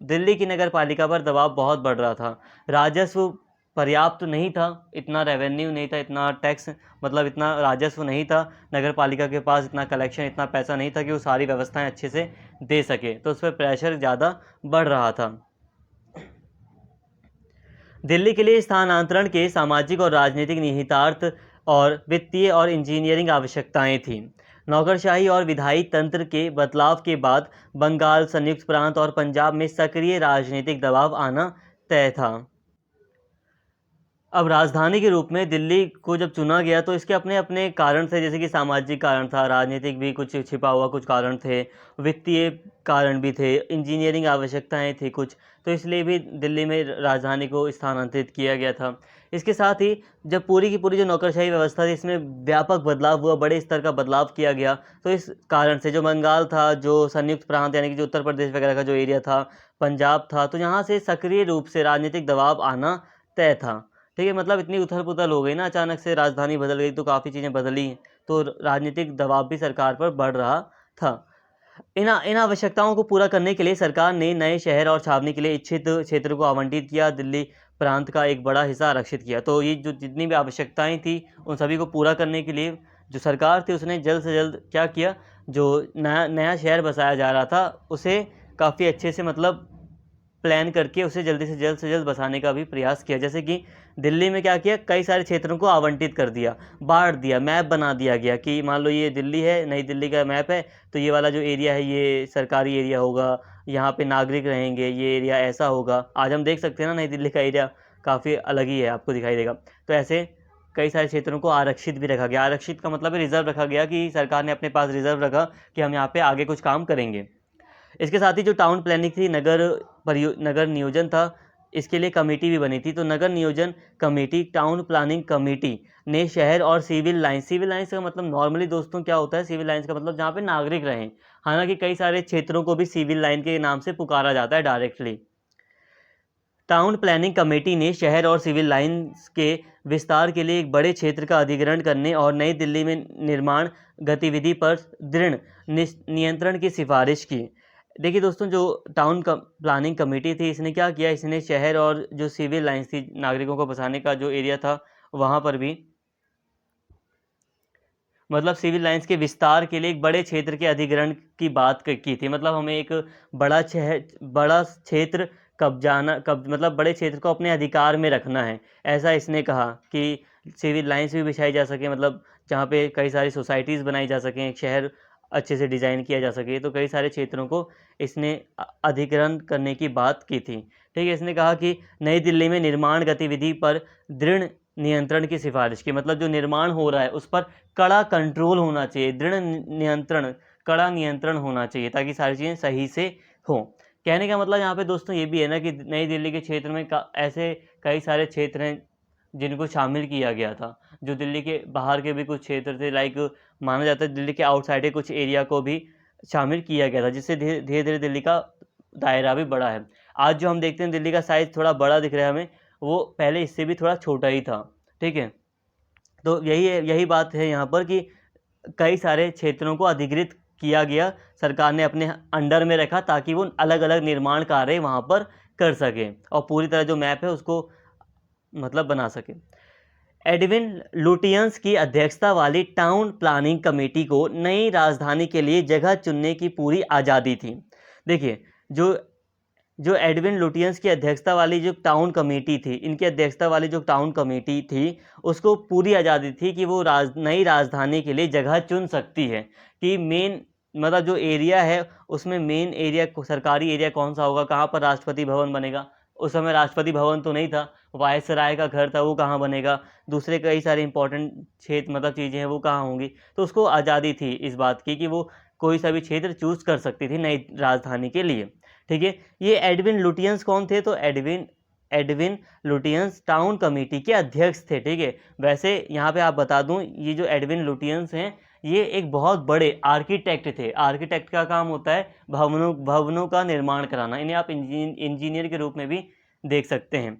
दिल्ली की नगर पालिका पर दबाव बहुत बढ़ रहा था। राजस्व पर्याप्त नहीं था, इतना रेवेन्यू नहीं था, इतना टैक्स मतलब इतना राजस्व नहीं था, नगर पालिका के पास इतना कलेक्शन, इतना पैसा नहीं था कि वो सारी व्यवस्थाएं अच्छे से दे सके, तो उस पर प्रेशर ज़्यादा बढ़ रहा था। दिल्ली के लिए स्थानांतरण के सामाजिक और राजनीतिक निहितार्थ और वित्तीय और इंजीनियरिंग आवश्यकताएं थीं। नौकरशाही और विधायी तंत्र के बदलाव के बाद बंगाल, संयुक्त प्रांत और पंजाब में सक्रिय राजनीतिक दबाव आना तय था। अब राजधानी के रूप में दिल्ली को जब चुना गया तो इसके अपने अपने कारण थे, जैसे कि सामाजिक कारण था, राजनीतिक भी कुछ छिपा हुआ कुछ कारण थे, वित्तीय कारण भी थे, इंजीनियरिंग आवश्यकताएं थी कुछ, तो इसलिए भी दिल्ली में राजधानी को स्थानांतरित किया गया था। इसके साथ ही जब पूरी की पूरी जो नौकरशाही व्यवस्था थी, इसमें व्यापक बदलाव हुआ, बड़े स्तर का बदलाव किया गया, तो इस कारण से जो बंगाल था, जो संयुक्त प्रांत यानी कि जो उत्तर प्रदेश वगैरह का जो एरिया था, पंजाब था, तो यहाँ से सक्रिय रूप से राजनीतिक दबाव आना तय था। ठीक है, मतलब इतनी उथल पुथल हो गई ना, अचानक से राजधानी बदल गई तो काफ़ी चीज़ें बदली, तो राजनीतिक दबाव भी सरकार पर बढ़ रहा था। इन आवश्यकताओं को पूरा करने के लिए सरकार ने नए शहर और छावनी के लिए इच्छित क्षेत्र को आवंटित किया, दिल्ली प्रांत का एक बड़ा हिस्सा आरक्षित किया। तो ये जो जितनी भी आवश्यकताएं थी उन सभी को पूरा करने के लिए जो सरकार थी उसने जल्द से जल्द क्या किया, जो नया नया शहर बसाया जा रहा था उसे काफ़ी अच्छे से मतलब प्लान करके उसे जल्दी से जल्द बसाने का भी प्रयास किया। जैसे कि दिल्ली में क्या किया, कई सारे क्षेत्रों को आवंटित कर दिया, बांट दिया, मैप बना दिया गया कि मान लो ये दिल्ली है, नई दिल्ली का मैप है, तो ये वाला जो एरिया है ये सरकारी एरिया होगा, यहाँ पे नागरिक रहेंगे, ये एरिया ऐसा होगा। आज हम देख सकते हैं ना, नई दिल्ली का एरिया काफ़ी अलग ही है, आपको दिखाई देगा। तो ऐसे कई सारे क्षेत्रों को आरक्षित भी रखा गया। आरक्षित का मतलब है रिजर्व रखा गया, कि सरकार ने अपने पास रिजर्व रखा कि हम यहाँ पे आगे कुछ काम करेंगे। इसके साथ ही जो टाउन प्लानिंग थी, नगर नियोजन था, इसके लिए कमेटी भी बनी थी। तो नगर नियोजन कमेटी, टाउन प्लानिंग कमेटी ने शहर और सिविल लाइन्स का मतलब नॉर्मली दोस्तों क्या होता है, सिविल लाइन्स का मतलब जहाँ पे नागरिक रहें, हालांकि कई सारे क्षेत्रों को भी सिविल लाइन के नाम से पुकारा जाता है डायरेक्टली। टाउन प्लानिंग कमेटी ने शहर और सिविल लाइन्स के विस्तार के लिए एक बड़े क्षेत्र का अधिग्रहण करने और नई दिल्ली में निर्माण गतिविधि पर दृढ़ नियंत्रण की सिफारिश की। देखिए दोस्तों, जो टाउन प्लानिंग कमेटी थी, इसने क्या किया, इसने शहर और जो सिविल लाइन्स थी, नागरिकों को बसाने का जो एरिया था, वहाँ पर भी मतलब सिविल लाइन्स के विस्तार के लिए एक बड़े क्षेत्र के अधिग्रहण की बात की थी। मतलब हमें एक बड़ा क्षेत्र मतलब बड़े क्षेत्र को अपने अधिकार में रखना है, ऐसा इसने कहा कि सिविल लाइन्स भी बिछाई जा सके, मतलब जहाँ पे कई सारी सोसाइटीज़ बनाई जा सकें, एक शहर अच्छे से डिज़ाइन किया जा सके, तो कई सारे क्षेत्रों को इसने अधिग्रहण करने की बात की थी। ठीक है, इसने कहा कि नई दिल्ली में निर्माण गतिविधि पर दृढ़ नियंत्रण की सिफारिश की, मतलब जो निर्माण हो रहा है उस पर कड़ा कंट्रोल होना चाहिए, दृढ़ नियंत्रण, कड़ा नियंत्रण होना चाहिए ताकि सारी चीज़ें सही से हों। कहने का मतलब यहाँ पे दोस्तों ये भी है ना कि नई दिल्ली के क्षेत्र में ऐसे कई सारे क्षेत्र हैं जिनको शामिल किया गया था, जो दिल्ली के बाहर के भी कुछ क्षेत्र थे, लाइक माना जाता है दिल्ली के आउटसाइड के कुछ एरिया को भी शामिल किया गया था, जिससे धीरे धीरे दिल्ली का दायरा भी बढ़ा है। आज जो हम देखते हैं दिल्ली का साइज़ थोड़ा बड़ा दिख रहा है हमें, वो पहले इससे भी थोड़ा छोटा ही था, ठीक है। तो यही बात है यहाँ पर कि कई सारे क्षेत्रों को अधिकृत किया गया, सरकार ने अपने अंडर में रखा ताकि वो अलग अलग निर्माण कार्य वहाँ पर कर सके और पूरी तरह जो मैप है उसको मतलब बना सके। एडविन लुटियंस की अध्यक्षता वाली टाउन प्लानिंग कमेटी को नई राजधानी के लिए जगह चुनने की पूरी आज़ादी थी। देखिए, जो जो एडविन लुटियंस की अध्यक्षता वाली जो टाउन कमेटी थी, इनकी अध्यक्षता वाली जो टाउन कमेटी थी, उसको पूरी आज़ादी थी कि वो नई राजधानी के लिए जगह चुन सकती है कि मेन मतलब जो एरिया है उसमें मेन एरिया सरकारी एरिया कौन सा होगा, कहाँ पर राष्ट्रपति भवन बनेगा। उस समय राष्ट्रपति भवन तो नहीं था, वायसराय का घर था, वो कहाँ बनेगा, दूसरे कई सारे इंपॉर्टेंट क्षेत्र मतलब चीज़ें हैं वो कहाँ होंगी। तो उसको आज़ादी थी इस बात की कि वो कोई सा भी क्षेत्र चूज़ कर सकती थी नई राजधानी के लिए, ठीक है। ये एडविन लुटियंस कौन थे? तो एडविन लुटियंस टाउन कमेटी के अध्यक्ष थे, ठीक है। वैसे यहाँ पे आप बता दूं, ये जो एडविन लुटियंस हैं ये एक बहुत बड़े आर्किटेक्ट थे। आर्किटेक्ट का काम होता है भवनों का निर्माण कराना, इन्हें आप इंजीनियर के रूप में भी देख सकते हैं।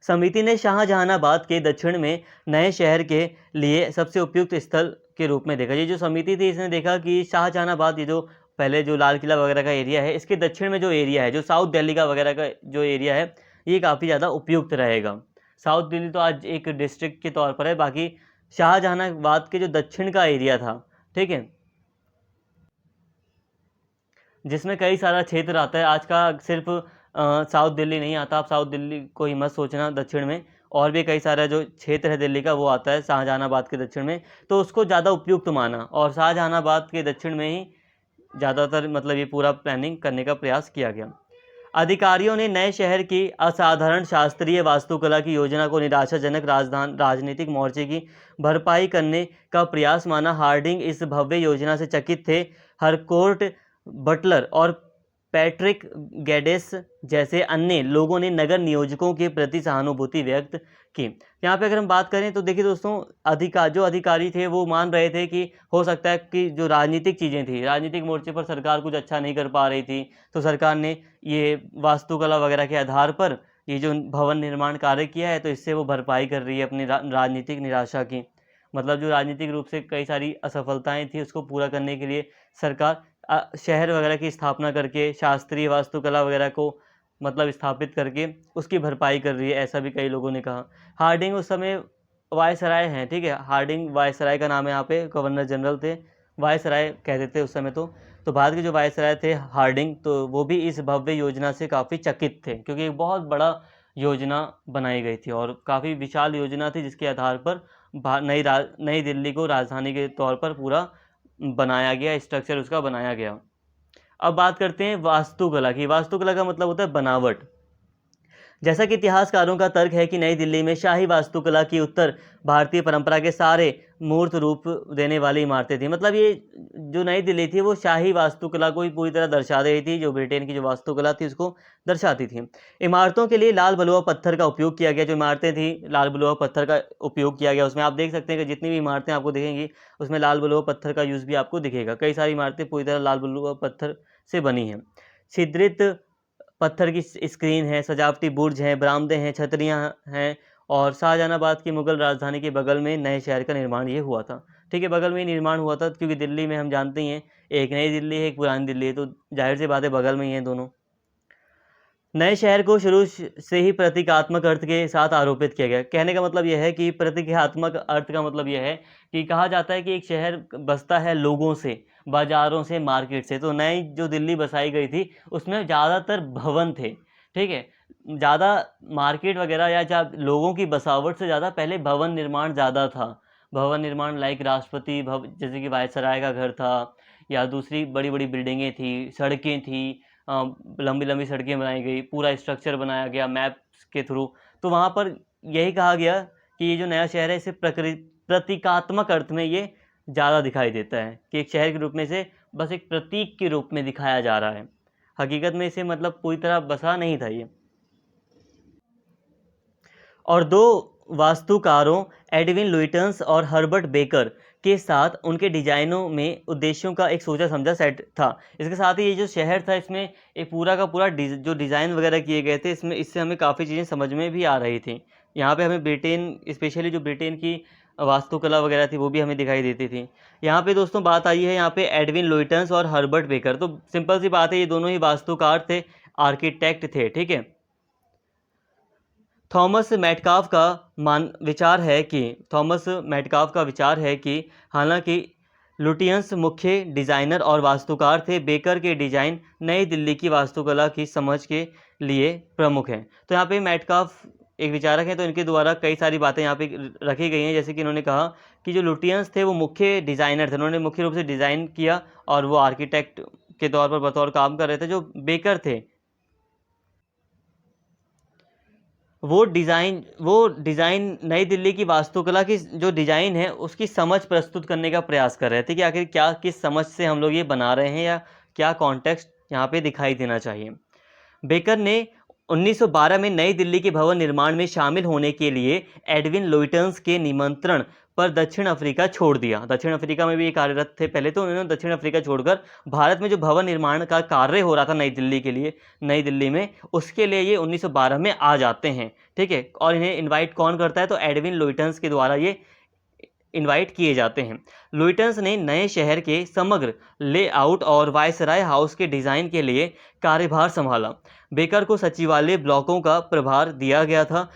समिति ने शाहजहानाबाद के दक्षिण में नए शहर के लिए सबसे उपयुक्त स्थल के रूप में देखा। ये जो समिति थी इसने देखा कि शाहजहानाबाद, ये जो पहले जो लाल किला वगैरह का एरिया है, इसके दक्षिण में जो एरिया है, जो साउथ दिल्ली का वगैरह का जो एरिया है, ये काफ़ी ज़्यादा उपयुक्त रहेगा। साउथ दिल्ली तो आज एक डिस्ट्रिक्ट के तौर पर है, बाकी शाहजहानाबाद के जो दक्षिण का एरिया था, ठीक है, जिसमें कई सारा क्षेत्र आता है। आज का सिर्फ साउथ दिल्ली नहीं आता, आप साउथ दिल्ली को ही मत सोचना, दक्षिण में और भी कई सारा जो क्षेत्र है दिल्ली का वो आता है शाहजहानाबाद के दक्षिण में, तो उसको ज़्यादा उपयुक्त माना और शाहजहानाबाद के दक्षिण में ही ज़्यादातर मतलब ये पूरा प्लानिंग करने का प्रयास किया गया। अधिकारियों ने नए शहर की असाधारण शास्त्रीय वास्तुकला की योजना को निराशाजनक राजनीतिक मोर्चे की भरपाई करने का प्रयास माना। हार्डिंग इस भव्य योजना से चकित थे। हरकोर्ट बटलर और पैट्रिक गेडेस जैसे अन्य लोगों ने नगर नियोजकों के प्रति सहानुभूति व्यक्त की। यहाँ पे अगर हम बात करें तो देखिए दोस्तों, जो अधिकारी थे वो मान रहे थे कि हो सकता है कि जो राजनीतिक चीज़ें थी, राजनीतिक मोर्चे पर सरकार कुछ अच्छा नहीं कर पा रही थी, तो सरकार ने ये वास्तुकला वगैरह के आधार पर ये जो भवन निर्माण कार्य किया है, तो इससे वो भरपाई कर रही है अपनी राजनीतिक निराशा की। मतलब जो राजनीतिक रूप से कई सारी असफलताएं थी उसको पूरा करने के लिए सरकार शहर वगैरह की स्थापना करके शास्त्रीय वास्तुकला वगैरह को मतलब स्थापित करके उसकी भरपाई कर रही है, ऐसा भी कई लोगों ने कहा। हार्डिंग उस समय वायसराय हैं, ठीक है, हार्डिंग वायसराय का नाम है, यहाँ पे गवर्नर जनरल थे, वायसराय कहते थे उस समय। तो भारत के जो वायसराय थे हार्डिंग, तो वो भी इस भव्य योजना से काफ़ी चकित थे क्योंकि एक बहुत बड़ा योजना बनाई गई थी और काफ़ी विशाल योजना थी जिसके आधार पर नई दिल्ली को राजधानी के तौर पर पूरा बनाया गया, स्ट्रक्चर उसका बनाया गया। अब बात करते हैं वास्तुकला की। वास्तुकला का मतलब होता है बनावट। जैसा कि इतिहासकारों का तर्क है कि नई दिल्ली में शाही वास्तुकला की उत्तर भारतीय परंपरा के सारे मूर्त रूप देने वाली इमारतें थी। मतलब ये जो नई दिल्ली थी वो शाही वास्तुकला को ही पूरी तरह दर्शा रही थी, जो ब्रिटेन की जो वास्तुकला थी उसको दर्शाती थी। इमारतों के लिए लाल बलुआ पत्थर का उपयोग किया गया। जो इमारतें थी लाल बलुआ पत्थर का उपयोग किया गया। उसमें आप देख सकते हैं कि जितनी भी इमारतें आपको दिखेंगी उसमें लाल बलुआ पत्थर का यूज़ भी आपको दिखेगा। कई सारी इमारतें पूरी तरह लाल बलुआ पत्थर से बनी हैं। छिद्रित पत्थर की स्क्रीन है, सजावटी बुर्ज हैं, बरामदे हैं, छतरियां हैं और शाहजहानाबाद की मुगल राजधानी के बगल में नए शहर का निर्माण ये हुआ था। ठीक है, बगल में ही निर्माण हुआ था क्योंकि दिल्ली में हम जानते ही हैं एक नई दिल्ली है, एक पुरानी दिल्ली है, तो जाहिर सी बात है बगल में ही हैं दोनों। नए शहर को शुरू से ही प्रतीकात्मक अर्थ के साथ आरोपित किया गया। कहने का मतलब यह है कि प्रतीकात्मक अर्थ का मतलब यह है कि कहा जाता है कि एक शहर बसता है लोगों से, बाज़ारों से, मार्केट से। तो नई जो दिल्ली बसाई गई थी उसमें ज़्यादातर भवन थे, ठीक है। ज़्यादा मार्केट वगैरह या लोगों की बसावट से ज़्यादा पहले भवन निर्माण ज़्यादा था। भवन निर्माण लाइक राष्ट्रपति भवन, जैसे कि वायसराय का घर था, या दूसरी बड़ी बड़ी बिल्डिंगें थी, सड़कें थी, लंबी लंबी सड़कें बनाई गई, पूरा स्ट्रक्चर बनाया गया मैप्स के थ्रू। तो वहाँ पर यही कहा गया कि ये जो नया शहर है इसे प्रतीकात्मक अर्थ में ये ज़्यादा दिखाई देता है कि एक शहर के रूप में इसे बस एक प्रतीक के रूप में दिखाया जा रहा है। हकीकत में इसे मतलब पूरी तरह बसा नहीं था ये। और दो वास्तुकारों एडविन लुइटन्स और हर्बर्ट बेकर के साथ उनके डिजाइनों में उद्देश्यों का एक सोचा समझा सेट था। इसके साथ ही ये जो शहर था इसमें एक पूरा का पूरा जो डिज़ाइन वगैरह किए गए थे इसमें, इससे हमें काफ़ी चीज़ें समझ में भी आ रही थी। यहाँ पे हमें ब्रिटेन, स्पेशली जो ब्रिटेन की वास्तुकला वगैरह थी वो भी हमें दिखाई देती थी। यहाँ पे दोस्तों बात आई है यहाँ पे एडविन लुइटन्स और हर्बर्ट बेकर। तो सिंपल सी बात है, ये दोनों ही वास्तुकार थे, आर्किटेक्ट थे, ठीक है। थॉमस मेटकाफ का विचार है कि हालांकि लुटियंस मुख्य डिज़ाइनर और वास्तुकार थे, बेकर के डिज़ाइन नई दिल्ली की वास्तुकला की समझ के लिए प्रमुख हैं। तो यहाँ पे मेटकाफ एक विचारक हैं, तो इनके द्वारा कई सारी बातें यहाँ पे रखी गई हैं। जैसे कि इन्होंने कहा कि जो लुटियंस थे वो मुख्य डिज़ाइनर थे, उन्होंने मुख्य रूप से डिज़ाइन किया और वो आर्किटेक्ट के तौर पर बतौर काम कर रहे थे। जो बेकर थे वो डिज़ाइन नई दिल्ली की वास्तुकला की जो डिज़ाइन है उसकी समझ प्रस्तुत करने का प्रयास कर रहे थे कि आखिर क्या, किस समझ से हम लोग ये बना रहे हैं या क्या कॉन्टेक्स्ट यहाँ पे दिखाई देना चाहिए। बेकर ने 1912 में नई दिल्ली के भवन निर्माण में शामिल होने के लिए एडविन लुइटन्स के निमंत्रण पर दक्षिण अफ्रीका छोड़ दिया। दक्षिण अफ्रीका में भी ये कार्यरत थे पहले, तो उन्होंने दक्षिण अफ्रीका छोड़कर भारत में जो भवन निर्माण का कार्य हो रहा था नई दिल्ली के लिए, नई दिल्ली में, उसके लिए ये 1912 में आ जाते हैं, ठीक है। और इन्हें इनवाइट कौन करता है, तो एडविन लुइटन्स के द्वारा ये इनवाइट किए जाते हैं। लुइटन्स ने नए शहर के समग्र लेआउट और वायसराय हाउस के डिज़ाइन के लिए कार्यभार संभाला। बेकर को सचिवालय ब्लॉकों का प्रभार दिया गया था।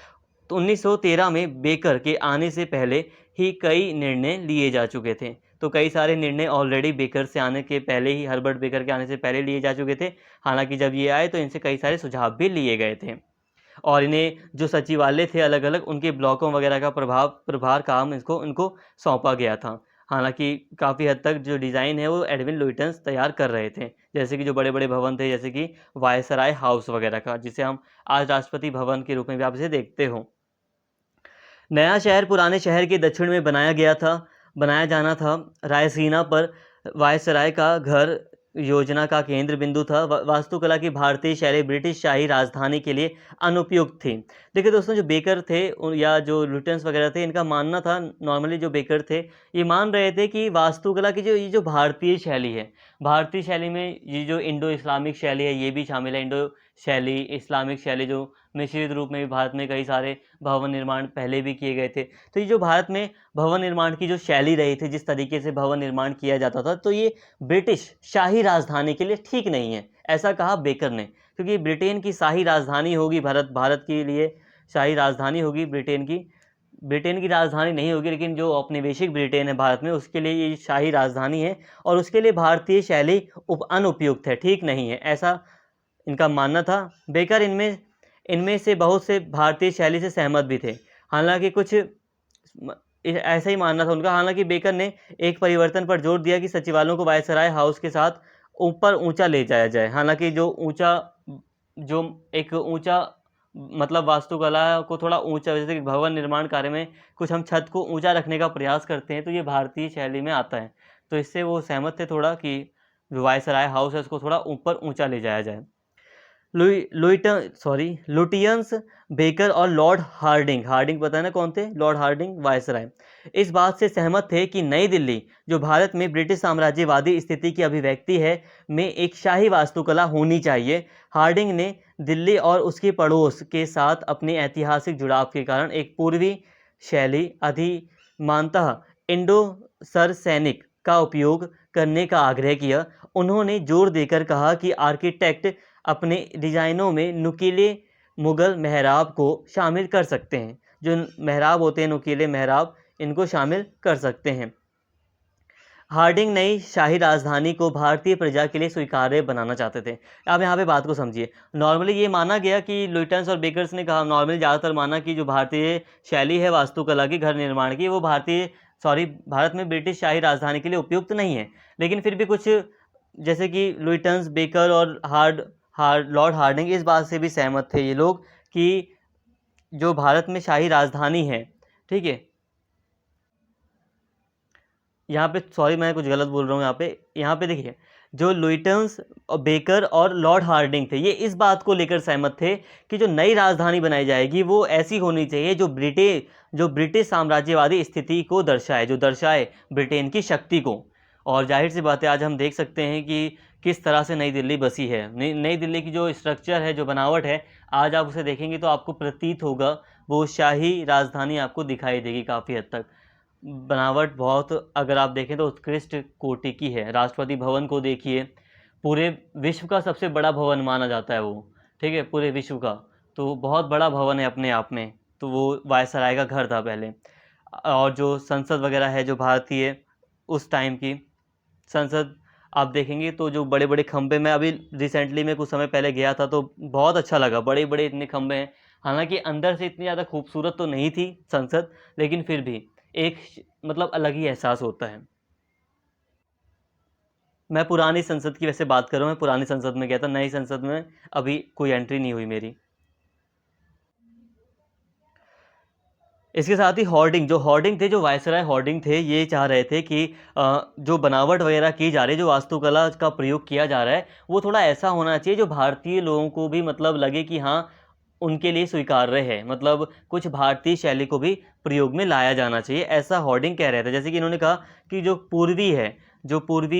तो 1913 में बेकर के आने से पहले ही कई निर्णय लिए जा चुके थे। तो कई सारे निर्णय ऑलरेडी बेकर से आने के पहले ही, हर्बर्ट बेकर के आने से पहले लिए जा चुके थे। हालांकि जब ये आए तो इनसे कई सारे सुझाव भी लिए गए थे और इन्हें जो सचिवालय थे अलग अलग उनके ब्लॉकों वगैरह का प्रभार काम इनको सौंपा गया था। हालांकि काफ़ी हद तक जो डिज़ाइन है वो एडविन लुइटन्स तैयार कर रहे थे, जैसे कि जो बड़े बड़े भवन थे, जैसे कि वायसराय हाउस वगैरह का, जिसे हम आज राष्ट्रपति भवन के रूप में भी आप इसे देखते हो। नया शहर पुराने शहर के दक्षिण में बनाया जाना था। रायसीना पर वायसराय का घर योजना का केंद्र बिंदु था। वास्तुकला की भारतीय शैली ब्रिटिश शाही राजधानी के लिए अनुपयुक्त थी। देखिए दोस्तों, जो बेकर थे या जो लुटियंस वगैरह थे, इनका मानना था, नॉर्मली जो बेकर थे ये मान रहे थे कि वास्तुकला की ये जो भारतीय शैली है, भारतीय शैली में ये जो इंडो इस्लामिक शैली है ये भी शामिल है। इंडो शैली, इस्लामिक शैली, जो मिश्रित रूप में भी भारत में कई सारे भवन निर्माण पहले भी किए गए थे। तो ये जो भारत में भवन निर्माण की जो शैली रही थी, जिस तरीके से भवन निर्माण किया जाता था, तो ये ब्रिटिश शाही राजधानी के लिए ठीक नहीं है, ऐसा कहा बेकर ने। क्योंकि ब्रिटेन की शाही राजधानी होगी, भारत के लिए शाही राजधानी होगी ब्रिटेन की राजधानी नहीं होगी, लेकिन जो औपनिवेशिक ब्रिटेन है भारत में, उसके लिए ये शाही राजधानी है और उसके लिए भारतीय शैली अनुपयुक्त है, ठीक नहीं है, ऐसा इनका मानना था। बेकर इनमें से बहुत से भारतीय शैली से सहमत भी थे। हालांकि कुछ ऐसा ही मानना था उनका। हालांकि बेकर ने एक परिवर्तन पर जोर दिया कि सचिवालयों को वायसराय हाउस के साथ ऊपर ऊंचा ले जाया जाए। हालांकि जो एक ऊंचा मतलब वास्तुकला को थोड़ा ऊंचा, जैसे कि भवन निर्माण कार्य में कुछ हम छत को ऊंचा रखने का प्रयास करते हैं, तो ये भारतीय शैली में आता है। तो इससे वो सहमत थे थोड़ा कि जो वायसराय हाउस है उसको थोड़ा ऊपर ऊंचा ले जाया जाए। लुटियंस, बेकर और लॉर्ड हार्डिंग पता है ना कौन थे, लॉर्ड हार्डिंग वायसराय, इस बात से सहमत थे कि नई दिल्ली, जो भारत में ब्रिटिश साम्राज्यवादी स्थिति की अभिव्यक्ति है, में एक शाही वास्तुकला होनी चाहिए। हार्डिंग ने दिल्ली और उसके पड़ोस के साथ अपने ऐतिहासिक जुड़ाव के कारण एक पूर्वी शैली, अधिमानतः इंडो सरसैनिक का उपयोग करने का आग्रह किया। उन्होंने जोर देकर कहा कि आर्किटेक्ट अपने डिज़ाइनों में नुकीले मुगल मेहराब को शामिल कर सकते हैं। जो मेहराब होते हैं, नुकीले मेहराब, इनको शामिल कर सकते हैं। हार्डिंग नई शाही राजधानी को भारतीय प्रजा के लिए स्वीकार्य बनाना चाहते थे। अब यहाँ पे बात को समझिए। नॉर्मली ये माना गया कि लुइटन्स और बेकर्स ने कहा, नॉर्मली ज़्यादातर माना कि जो भारतीय शैली है वास्तुकला की, घर निर्माण की, वो भारत में ब्रिटिश शाही राजधानी के लिए उपयुक्त नहीं है। लेकिन फिर भी कुछ, जैसे कि लुइटन्स, बेकर और लॉर्ड हार्डिंग, इस बात से भी सहमत थे ये लोग कि जो भारत में शाही राजधानी है, ठीक है, यहाँ पे सॉरी मैं कुछ गलत बोल रहा हूँ, यहाँ पे देखिए, जो लुईटन्स और बेकर और लॉर्ड हार्डिंग थे, ये इस बात को लेकर सहमत थे कि जो नई राजधानी बनाई जाएगी वो ऐसी होनी चाहिए जो ब्रिटिश साम्राज्यवादी स्थिति को दर्शाए, जो दर्शाए ब्रिटेन की शक्ति को। और जाहिर सी बात है, आज हम देख सकते हैं कि किस तरह से नई दिल्ली बसी है। नई दिल्ली की जो स्ट्रक्चर है, जो बनावट है, आज आप उसे देखेंगे तो आपको प्रतीत होगा वो शाही राजधानी आपको दिखाई देगी। काफ़ी हद तक बनावट बहुत, अगर आप देखें तो उत्कृष्ट कोटि की है। राष्ट्रपति भवन को देखिए, पूरे विश्व का सबसे बड़ा भवन माना जाता है वो, ठीक है, पूरे विश्व का। तो बहुत बड़ा भवन है अपने आप में। तो वो वायसराय का घर था पहले। और जो संसद वगैरह है, जो भारतीय उस टाइम की संसद, आप देखेंगे तो जो बड़े बड़े खंबे, मैं अभी रिसेंटली में कुछ समय पहले गया था तो बहुत अच्छा लगा, बड़े बड़े इतने खंबे हैं। हालांकि अंदर से इतनी ज़्यादा खूबसूरत तो नहीं थी संसद, लेकिन फिर भी एक मतलब अलग ही एहसास होता है। मैं पुरानी संसद की वैसे बात कर रहा हूँ, मैं पुरानी संसद में गया था, नई संसद में अभी कोई एंट्री नहीं हुई मेरी। इसके साथ ही जो हॉर्डिंग थे, जो वायसराय हॉर्डिंग थे, ये चाह रहे थे कि जो बनावट वगैरह की जा रही है, जो वास्तुकला का प्रयोग किया जा रहा है, वो थोड़ा ऐसा होना चाहिए जो भारतीय लोगों को भी मतलब लगे कि हाँ, उनके लिए स्वीकार्य है। मतलब कुछ भारतीय शैली को भी प्रयोग में लाया जाना चाहिए, ऐसा हॉर्डिंग कह रहे थे। जैसे कि इन्होंने कहा कि जो पूर्वी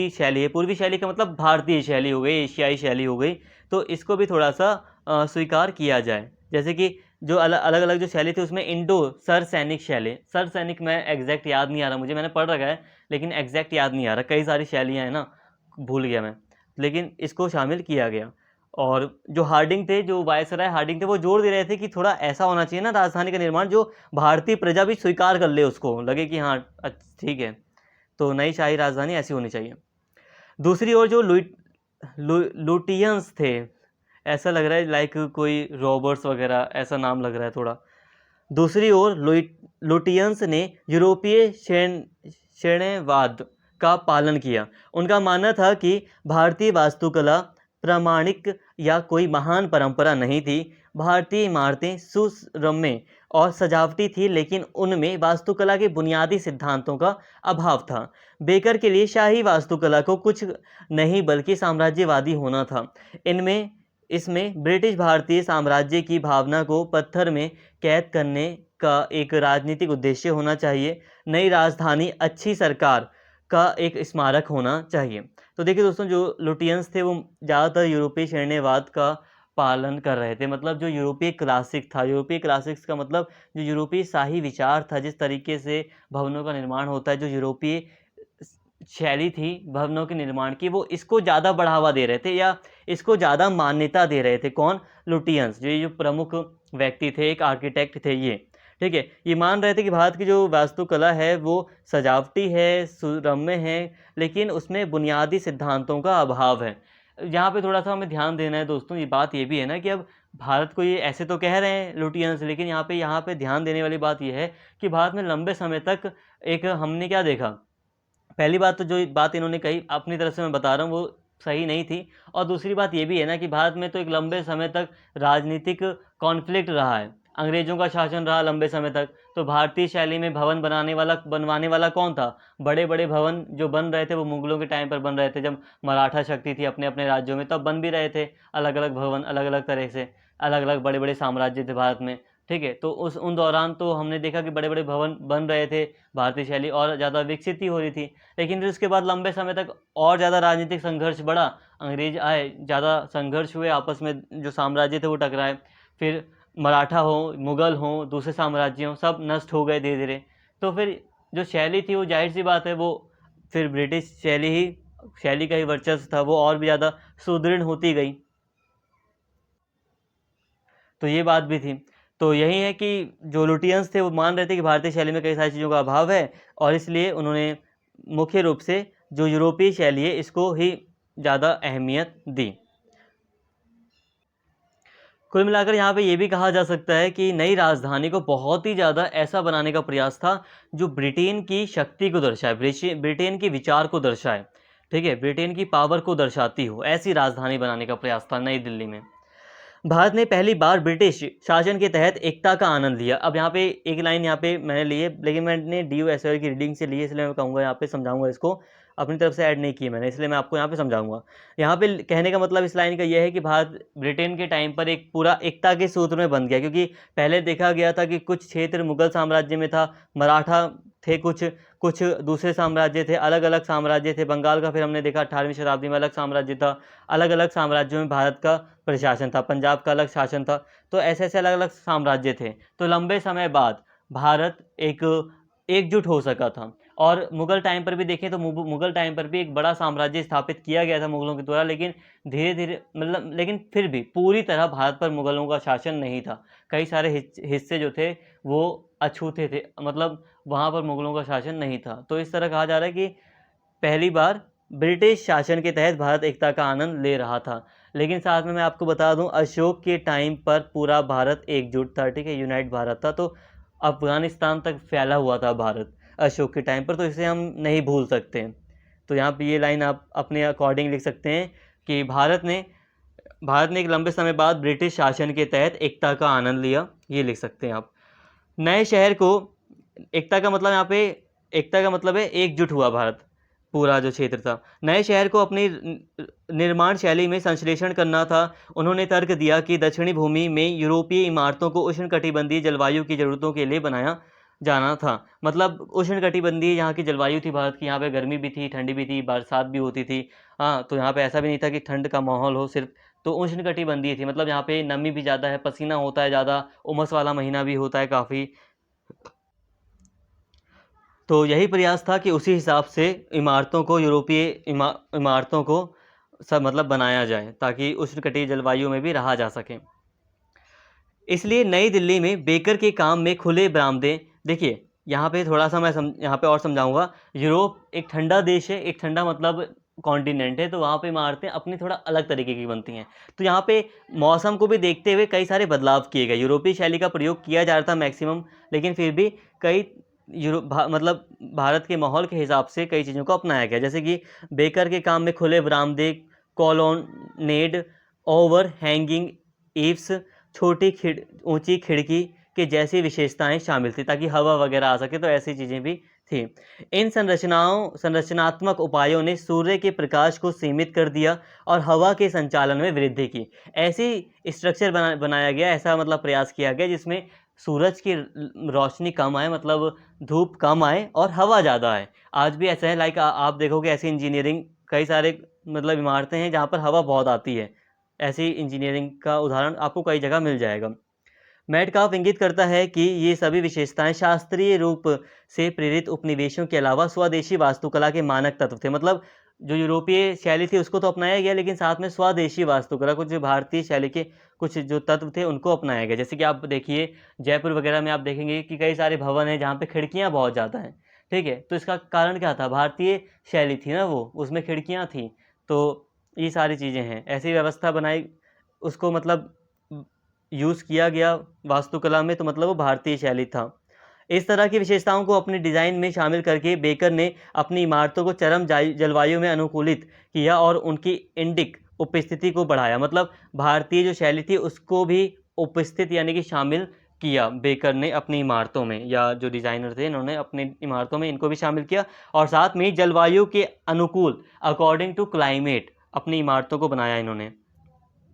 शैली है, पूर्वी शैली का मतलब भारतीय शैली हो गई, एशियाई शैली हो गई, तो इसको भी थोड़ा सा स्वीकार किया जाए। जैसे कि जो अलग अलग जो शैली थी, उसमें इंडो सर सैनिक, मैं एग्जैक्ट याद नहीं आ रहा, मुझे, मैंने पढ़ रखा है लेकिन एग्जैक्ट याद नहीं आ रहा, कई सारी शैलियाँ हैं ना, भूल गया मैं, लेकिन इसको शामिल किया गया। और जो हार्डिंग थे, जो वायसराय हार्डिंग थे, वो जोर दे रहे थे कि थोड़ा ऐसा होना चाहिए ना राजधानी का निर्माण जो भारतीय प्रजा भी स्वीकार कर ले, उसको लगे कि हाँ ठीक है, तो नई शाही राजधानी ऐसी होनी चाहिए। दूसरी ओर जो लुटियंस थे, ऐसा लग रहा है लाइक कोई रॉबर्ट्स वगैरह ऐसा नाम लग रहा है थोड़ा। दूसरी ओर लुटियंस ने यूरोपीय श्रेणीवाद का पालन किया। उनका मानना था कि भारतीय वास्तुकला प्रामाणिक या कोई महान परंपरा नहीं थी। भारतीय इमारतें सुरम्य और सजावटी थी, लेकिन उनमें वास्तुकला के बुनियादी सिद्धांतों का अभाव था। बेकर के लिए शाही वास्तुकला को कुछ नहीं बल्कि साम्राज्यवादी होना था। इसमें ब्रिटिश भारतीय साम्राज्य की भावना को पत्थर में कैद करने का एक राजनीतिक उद्देश्य होना चाहिए। नई राजधानी अच्छी सरकार का एक स्मारक होना चाहिए। तो देखिए दोस्तों, जो लुटियंस थे वो ज़्यादातर यूरोपीय श्रेणीवाद का पालन कर रहे थे। मतलब जो यूरोपीय क्लासिक था, यूरोपीय क्लासिक्स का मतलब जो यूरोपीय शाही विचार था, जिस तरीके से भवनों का निर्माण होता है, जो यूरोपीय शैली थी भवनों के निर्माण की, वो इसको ज़्यादा बढ़ावा दे रहे थे या इसको ज़्यादा मान्यता दे रहे थे। कौन? लुटियंस, जो प्रमुख व्यक्ति थे, एक आर्किटेक्ट थे ये, ठीक है। ये मान रहे थे कि भारत की जो वास्तुकला है वो सजावटी है, सुरम्य है, लेकिन उसमें बुनियादी सिद्धांतों का अभाव है। यहाँ पे थोड़ा सा हमें ध्यान देना है दोस्तों, ये बात ये भी है ना कि अब भारत को ये ऐसे तो कह रहे हैं लुटियंस, लेकिन यहाँ पे ध्यान देने वाली बात ये है कि भारत में लंबे समय तक एक हमने क्या देखा, पहली बात तो जो बात इन्होंने कही अपनी तरफ से मैं बता रहा हूँ वो सही नहीं थी, और दूसरी बात ये भी है ना कि भारत में तो एक लंबे समय तक राजनीतिक कॉन्फ्लिक्ट रहा है, अंग्रेजों का शासन रहा लंबे समय तक। तो भारतीय शैली में भवन बनवाने वाला कौन था? बड़े बड़े भवन जो बन रहे थे वो मुगलों के टाइम पर बन रहे थे, जब मराठा शक्ति थी अपने अपने राज्यों में, तब बन भी रहे थे अलग अलग भवन, अलग अलग तरह से, अलग अलग बड़े बड़े साम्राज्य थे भारत में, ठीक है। तो उन दौरान तो हमने देखा कि बड़े बड़े भवन बन रहे थे, भारतीय शैली और ज़्यादा विकसित ही हो रही थी। लेकिन फिर उसके बाद लंबे समय तक और ज़्यादा राजनीतिक संघर्ष बढ़ा, अंग्रेज आए, ज़्यादा संघर्ष हुए आपस में, जो साम्राज्य थे वो टकराए, फिर मराठा हो, मुग़ल हों, दूसरे साम्राज्य हों, सब नष्ट हो गए धीरे धीरे। तो फिर जो शैली थी वो जाहिर सी बात है वो फिर ब्रिटिश शैली का ही वर्चस्व था, वो और भी ज़्यादा सुदृढ़ होती गई। तो ये बात भी थी। तो यही है कि जो लुटियंस थे वो मान रहे थे कि भारतीय शैली में कई सारी चीज़ों का अभाव है, और इसलिए उन्होंने मुख्य रूप से जो यूरोपीय शैली है इसको ही ज़्यादा अहमियत दी। कुल मिलाकर यहाँ पे ये भी कहा जा सकता है कि नई राजधानी को बहुत ही ज़्यादा ऐसा बनाने का प्रयास था जो ब्रिटेन की शक्ति को दर्शाए, ब्रिटेन के विचार को दर्शाए, ठीक है, ब्रिटेन की पावर को दर्शाती हो, ऐसी राजधानी बनाने का प्रयास था नई दिल्ली में। भारत ने पहली बार ब्रिटिश शासन के तहत एकता का आनंद लिया। अब यहाँ पे एक लाइन यहाँ पे मैंने ली है, लेकिन मैंने डी.यू. एसवाई की रीडिंग से ली है, इसलिए मैं कहूँगा यहाँ पे समझाऊंगा इसको, अपनी तरफ से ऐड नहीं की मैंने, इसलिए मैं आपको यहाँ पे समझाऊंगा। यहाँ पे कहने का मतलब इस लाइन का यह है कि भारत ब्रिटेन के टाइम पर एक पूरा एकता के सूत्र में बंध गया, क्योंकि पहले देखा गया था कि कुछ क्षेत्र मुगल साम्राज्य में था, मराठा थे, कुछ कुछ दूसरे साम्राज्य थे, अलग अलग साम्राज्य थे। बंगाल का फिर हमने देखा 18वीं शताब्दी में अलग साम्राज्य था, अलग अलग साम्राज्यों में भारत का प्रशासन था, पंजाब का अलग शासन था, तो ऐसे ऐसे अलग अलग साम्राज्य थे। तो लंबे समय बाद भारत एक एकजुट हो सका था। और मुगल टाइम पर भी देखें तो मुगल टाइम पर भी एक बड़ा साम्राज्य स्थापित किया गया था मुगलों के द्वारा, लेकिन धीरे धीरे मतलब लेकिन फिर भी पूरी तरह भारत पर मुगलों का शासन नहीं था। कई सारे हिस्से जो थे वो अछूते थे, मतलब वहाँ पर मुगलों का शासन नहीं था। तो इस तरह कहा जा रहा है कि पहली बार ब्रिटिश शासन के तहत भारत एकता का आनंद ले रहा था। लेकिन साथ में मैं आपको बता दूं, अशोक के टाइम पर पूरा भारत एकजुट था, ठीक है, यूनाइट भारत था। तो अफगानिस्तान तक फैला हुआ था भारत अशोक के टाइम पर, तो इसे हम नहीं भूल सकते। तो यहाँ पे ये लाइन आप अपने अकॉर्डिंग लिख सकते हैं कि भारत ने एक लंबे समय बाद ब्रिटिश शासन के तहत एकता का आनंद लिया, ये लिख सकते हैं आप। नए शहर को, एकता का मतलब यहाँ पे, एकता का मतलब है एकजुट हुआ भारत, पूरा जो क्षेत्र था। नए शहर को अपनी निर्माण शैली में संश्लेषण करना था। उन्होंने तर्क दिया कि दक्षिणी भूमि में यूरोपीय इमारतों को उष्णकटिबंधीय जलवायु की ज़रूरतों के लिए बनाया जाना था। मतलब उष्णकटिबंधीय यहाँ की जलवायु थी भारत की, यहाँ पे गर्मी भी थी, ठंडी भी थी, बरसात भी होती थी। हाँ, तो यहाँ पे ऐसा भी नहीं था कि ठंड का माहौल हो सिर्फ, तो उष्णकटिबंधीय थी, मतलब यहाँ पे नमी भी ज़्यादा है, पसीना होता है ज़्यादा, उमस वाला महीना भी होता है काफ़ी। तो यही प्रयास था कि उसी हिसाब से इमारतों को, यूरोपीय इमारतों को सब मतलब बनाया जाए, ताकि उष्णकटिबंधीय जलवायु में भी रहा जा सके। इसलिए नई दिल्ली में बेकर के काम में खुले बरामदे, देखिए यहाँ पे थोड़ा सा मैं यहाँ पे और समझाऊंगा। यूरोप एक ठंडा देश है, एक ठंडा मतलब कॉन्टिनेंट है, तो वहाँ पे इमारतें अपनी थोड़ा अलग तरीके की बनती हैं। तो यहाँ पे मौसम को भी देखते हुए कई सारे बदलाव किए गए। यूरोपीय शैली का प्रयोग किया जा रहा था मैक्सिमम, लेकिन फिर भी कई मतलब भारत के माहौल के हिसाब से कई चीज़ों को अपनाया गया, जैसे कि बेकर के काम में खुले बरामदे, कॉलोनेड, ओवर हैंगिंग ईव्स, छोटी ऊंची खिड़की के जैसी विशेषताएं शामिल थी, ताकि हवा वगैरह आ सके, तो ऐसी चीज़ें भी थी। इन संरचनात्मक उपायों ने सूर्य के प्रकाश को सीमित कर दिया और हवा के संचालन में वृद्धि की। ऐसी स्ट्रक्चर बनाया गया, ऐसा मतलब प्रयास किया गया जिसमें सूरज की रोशनी कम आए, मतलब धूप कम आए और हवा ज़्यादा आए। आज भी ऐसा है, लाइक आप देखोगे ऐसी इंजीनियरिंग कई सारे मतलब इमारतें हैं जहाँ पर हवा बहुत आती है। ऐसी इंजीनियरिंग का उदाहरण आपको कई जगह मिल जाएगा। मेटकाफ इंगित करता है कि ये सभी विशेषताएं शास्त्रीय रूप से प्रेरित उपनिवेशों के अलावा स्वदेशी वास्तुकला के मानक तत्व थे। मतलब जो यूरोपीय शैली थी उसको तो अपनाया गया, लेकिन साथ में स्वदेशी वास्तुकला, कुछ भारतीय शैली के कुछ जो तत्व थे उनको अपनाया गया। जैसे कि आप देखिए जयपुर वगैरह में आप देखेंगे कि कई सारे भवन हैं जहाँ पे खिड़कियाँ बहुत ज़्यादा हैं, ठीक है। तो इसका कारण क्या था? भारतीय शैली थी ना वो, उसमें खिड़कियाँ थी। तो ये सारी चीज़ें हैं, ऐसी व्यवस्था बनाई, उसको मतलब यूज़ किया गया वास्तुकला में, तो मतलब वो भारतीय शैली था। इस तरह की विशेषताओं को अपने डिज़ाइन में शामिल करके बेकर ने अपनी इमारतों को चरम जलवायु में अनुकूलित किया और उनकी इंडिक उपस्थिति को बढ़ाया। मतलब भारतीय जो शैली थी उसको भी उपस्थित यानी कि शामिल किया बेकर ने अपनी इमारतों में, या जो डिज़ाइनर थे इन्होंने अपनी इमारतों में इनको भी शामिल किया, और साथ में जलवायु के अनुकूल अकॉर्डिंग टू क्लाइमेट अपनी इमारतों को बनाया। इन्होंने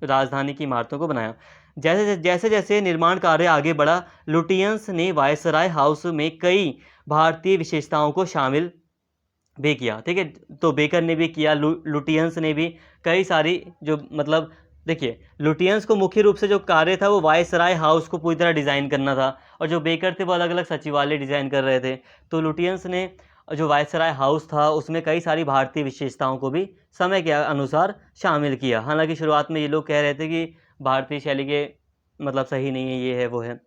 राजधानी की इमारतों को बनाया। जैसे जैसे निर्माण कार्य आगे बढ़ा, लुटियंस ने वायसराय हाउस में कई भारतीय विशेषताओं को शामिल भी किया, ठीक है। तो बेकर ने भी किया, लुटियंस ने भी कई सारी जो मतलब देखिए लुटियंस को मुख्य रूप से जो कार्य था वो वायसराय हाउस को पूरी तरह डिज़ाइन करना था, और जो बेकर थे वो अलग अलग सचिवालय डिज़ाइन कर रहे थे। तो लुटियंस ने जो वायसराय हाउस था उसमें कई सारी भारतीय विशेषताओं को भी समय के अनुसार शामिल किया। हालांकि शुरुआत में ये लोग कह रहे थे कि भारतीय शैली के मतलब सही नहीं है, ये है वो है।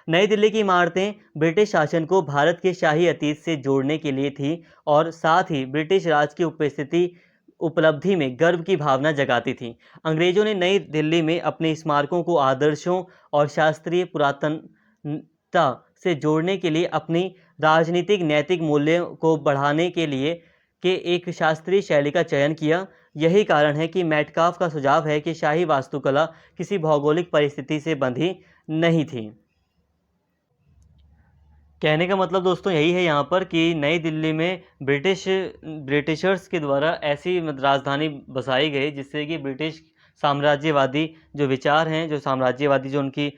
नई दिल्ली की इमारतें ब्रिटिश शासन को भारत के शाही अतीत से जोड़ने के लिए थी, और साथ ही ब्रिटिश राज की उपलब्धि में गर्व की भावना जगाती थी। अंग्रेजों ने नई दिल्ली में अपने स्मारकों को आदर्शों और शास्त्रीय पुरातनता से जोड़ने के लिए अपनी राजनीतिक नैतिक मूल्यों को बढ़ाने के लिए के एक शास्त्रीय शैली का चयन किया। यही कारण है कि मेटकाफ का सुझाव है कि शाही वास्तुकला किसी भौगोलिक परिस्थिति से बंधी नहीं थी। कहने का मतलब दोस्तों यही है यहाँ पर कि नई दिल्ली में ब्रिटिशर्स के द्वारा ऐसी राजधानी बसाई गई जिससे कि ब्रिटिश साम्राज्यवादी जो विचार हैं, जो साम्राज्यवादी जो उनकी